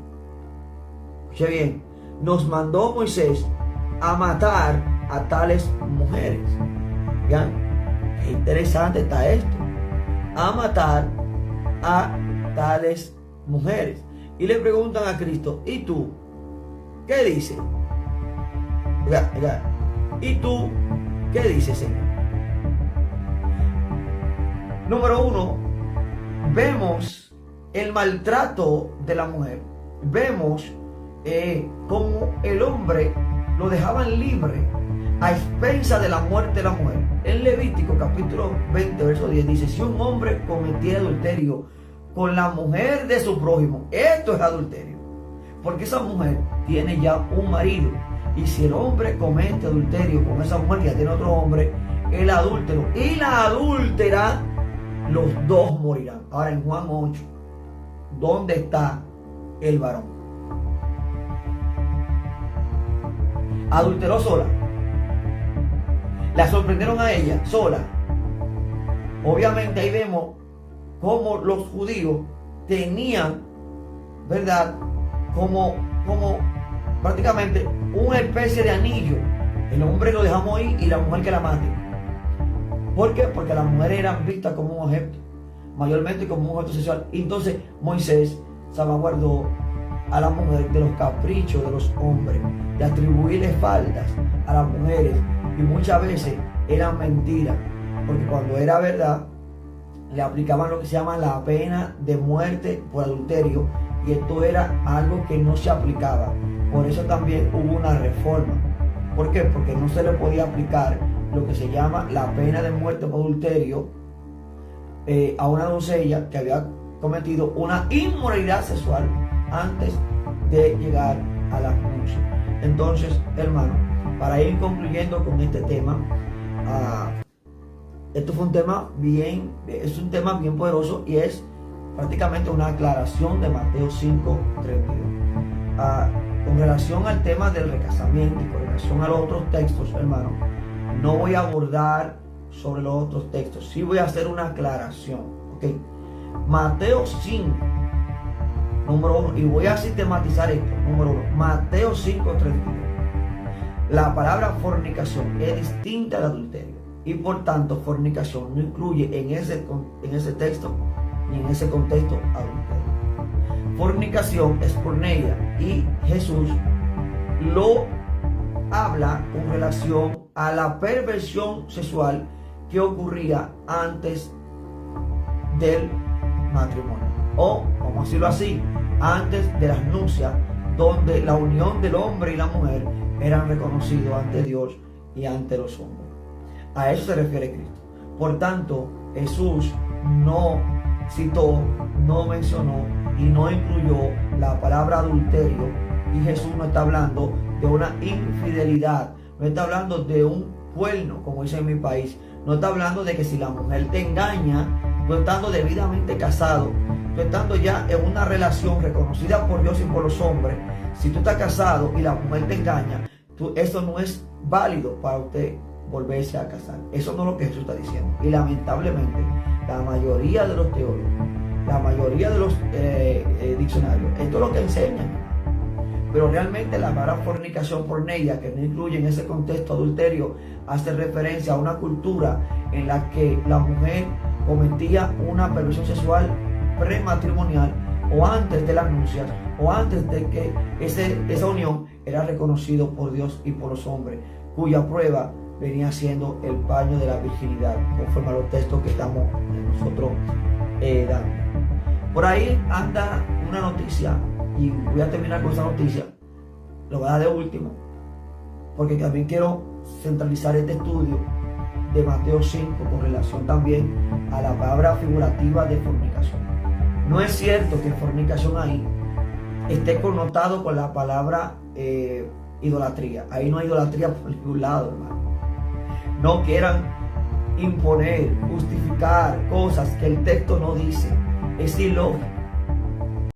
Speaker 1: escuche bien, nos mandó Moisés a matar a tales mujeres. Vean, qué interesante está esto. A matar a tales mujeres. Y le preguntan a Cristo: ¿y tú qué dices? ¿Y tú qué dices, Señor? Número uno, vemos el maltrato de la mujer. Vemos cómo el hombre lo dejaban libre a expensa de la muerte de la mujer. En Levítico capítulo 20, verso 10 dice: si un hombre cometiera adulterio con la mujer de su prójimo, esto es adulterio, porque esa mujer tiene ya un marido. Y si el hombre comete adulterio con esa mujer que ya tiene otro hombre, el adúltero y la adúltera, los dos morirán. Ahora en Juan 8, ¿dónde está el varón? Adulteró sola. La sorprendieron a ella sola. Obviamente ahí vemos cómo los judíos tenían, ¿verdad? Como prácticamente una especie de anillo. El hombre lo dejamos ahí y la mujer que la mate. ¿Por qué? Porque las mujeres eran vistas como un objeto, mayormente como un objeto sexual. Entonces Moisés salvaguardó a la mujer de los caprichos de los hombres, de atribuirle faltas a las mujeres, y muchas veces eran mentiras, porque cuando era verdad le aplicaban lo que se llama la pena de muerte por adulterio, y esto era algo que no se aplicaba. Por eso también hubo una reforma. ¿Por qué? Porque no se le podía aplicar lo que se llama la pena de muerte por adulterio a una doncella que había cometido una inmoralidad sexual antes de llegar a la nupcia. Entonces, hermano, para ir concluyendo con este tema, esto fue un tema es un tema bien poderoso, y es prácticamente una aclaración de Mateo 5:32. Con relación al tema del recasamiento y con relación a los otros textos, hermano, no voy a abordar sobre los otros textos, sí voy a hacer una aclaración, ¿ok? Mateo 5, número 1, y voy a sistematizar esto. Número 1, Mateo 5:32. La palabra fornicación es distinta al adulterio, y por tanto fornicación no incluye en ese texto ni en ese contexto adulterio. Fornicación es porneia, y Jesús lo habla con relación a la perversión sexual que ocurría antes del matrimonio, o vamos a decirlo así, antes de las nupcias, donde la unión del hombre y la mujer eran reconocidos ante Dios y ante los hombres. A eso se refiere Cristo. Por tanto, Jesús no citó, no mencionó y no incluyó la palabra adulterio, y Jesús no está hablando de una infidelidad, no está hablando de un cuerno, como dice en mi país, no está hablando de que si la mujer te engaña, tú estando debidamente casado, tú estando ya en una relación reconocida por Dios y por los hombres, si tú estás casado y la mujer te engaña, eso no es válido para usted volverse a casar. Eso no es lo que Jesús está diciendo. Y lamentablemente la mayoría de los teólogos, la mayoría de los diccionarios, esto es lo que enseñan. Pero realmente la palabra fornicación, porneia, que no incluye en ese contexto adulterio, hace referencia a una cultura en la que la mujer cometía una perversión sexual prematrimonial, o antes de las nupcias, o antes de que esa unión era reconocido por Dios y por los hombres, cuya prueba venía siendo el paño de la virginidad, conforme a los textos que estamos nosotros dando. Por ahí anda una noticia, y voy a terminar con esa noticia, lo voy a dar de último, porque también quiero centralizar este estudio de Mateo 5 con relación también a la palabra figurativa de fornicación. No es cierto que fornicación ahí esté connotado con la palabra idolatría. Ahí no hay idolatría por ningún lado, hermano. No quieran imponer, justificar cosas que el texto no dice. Es ilógico.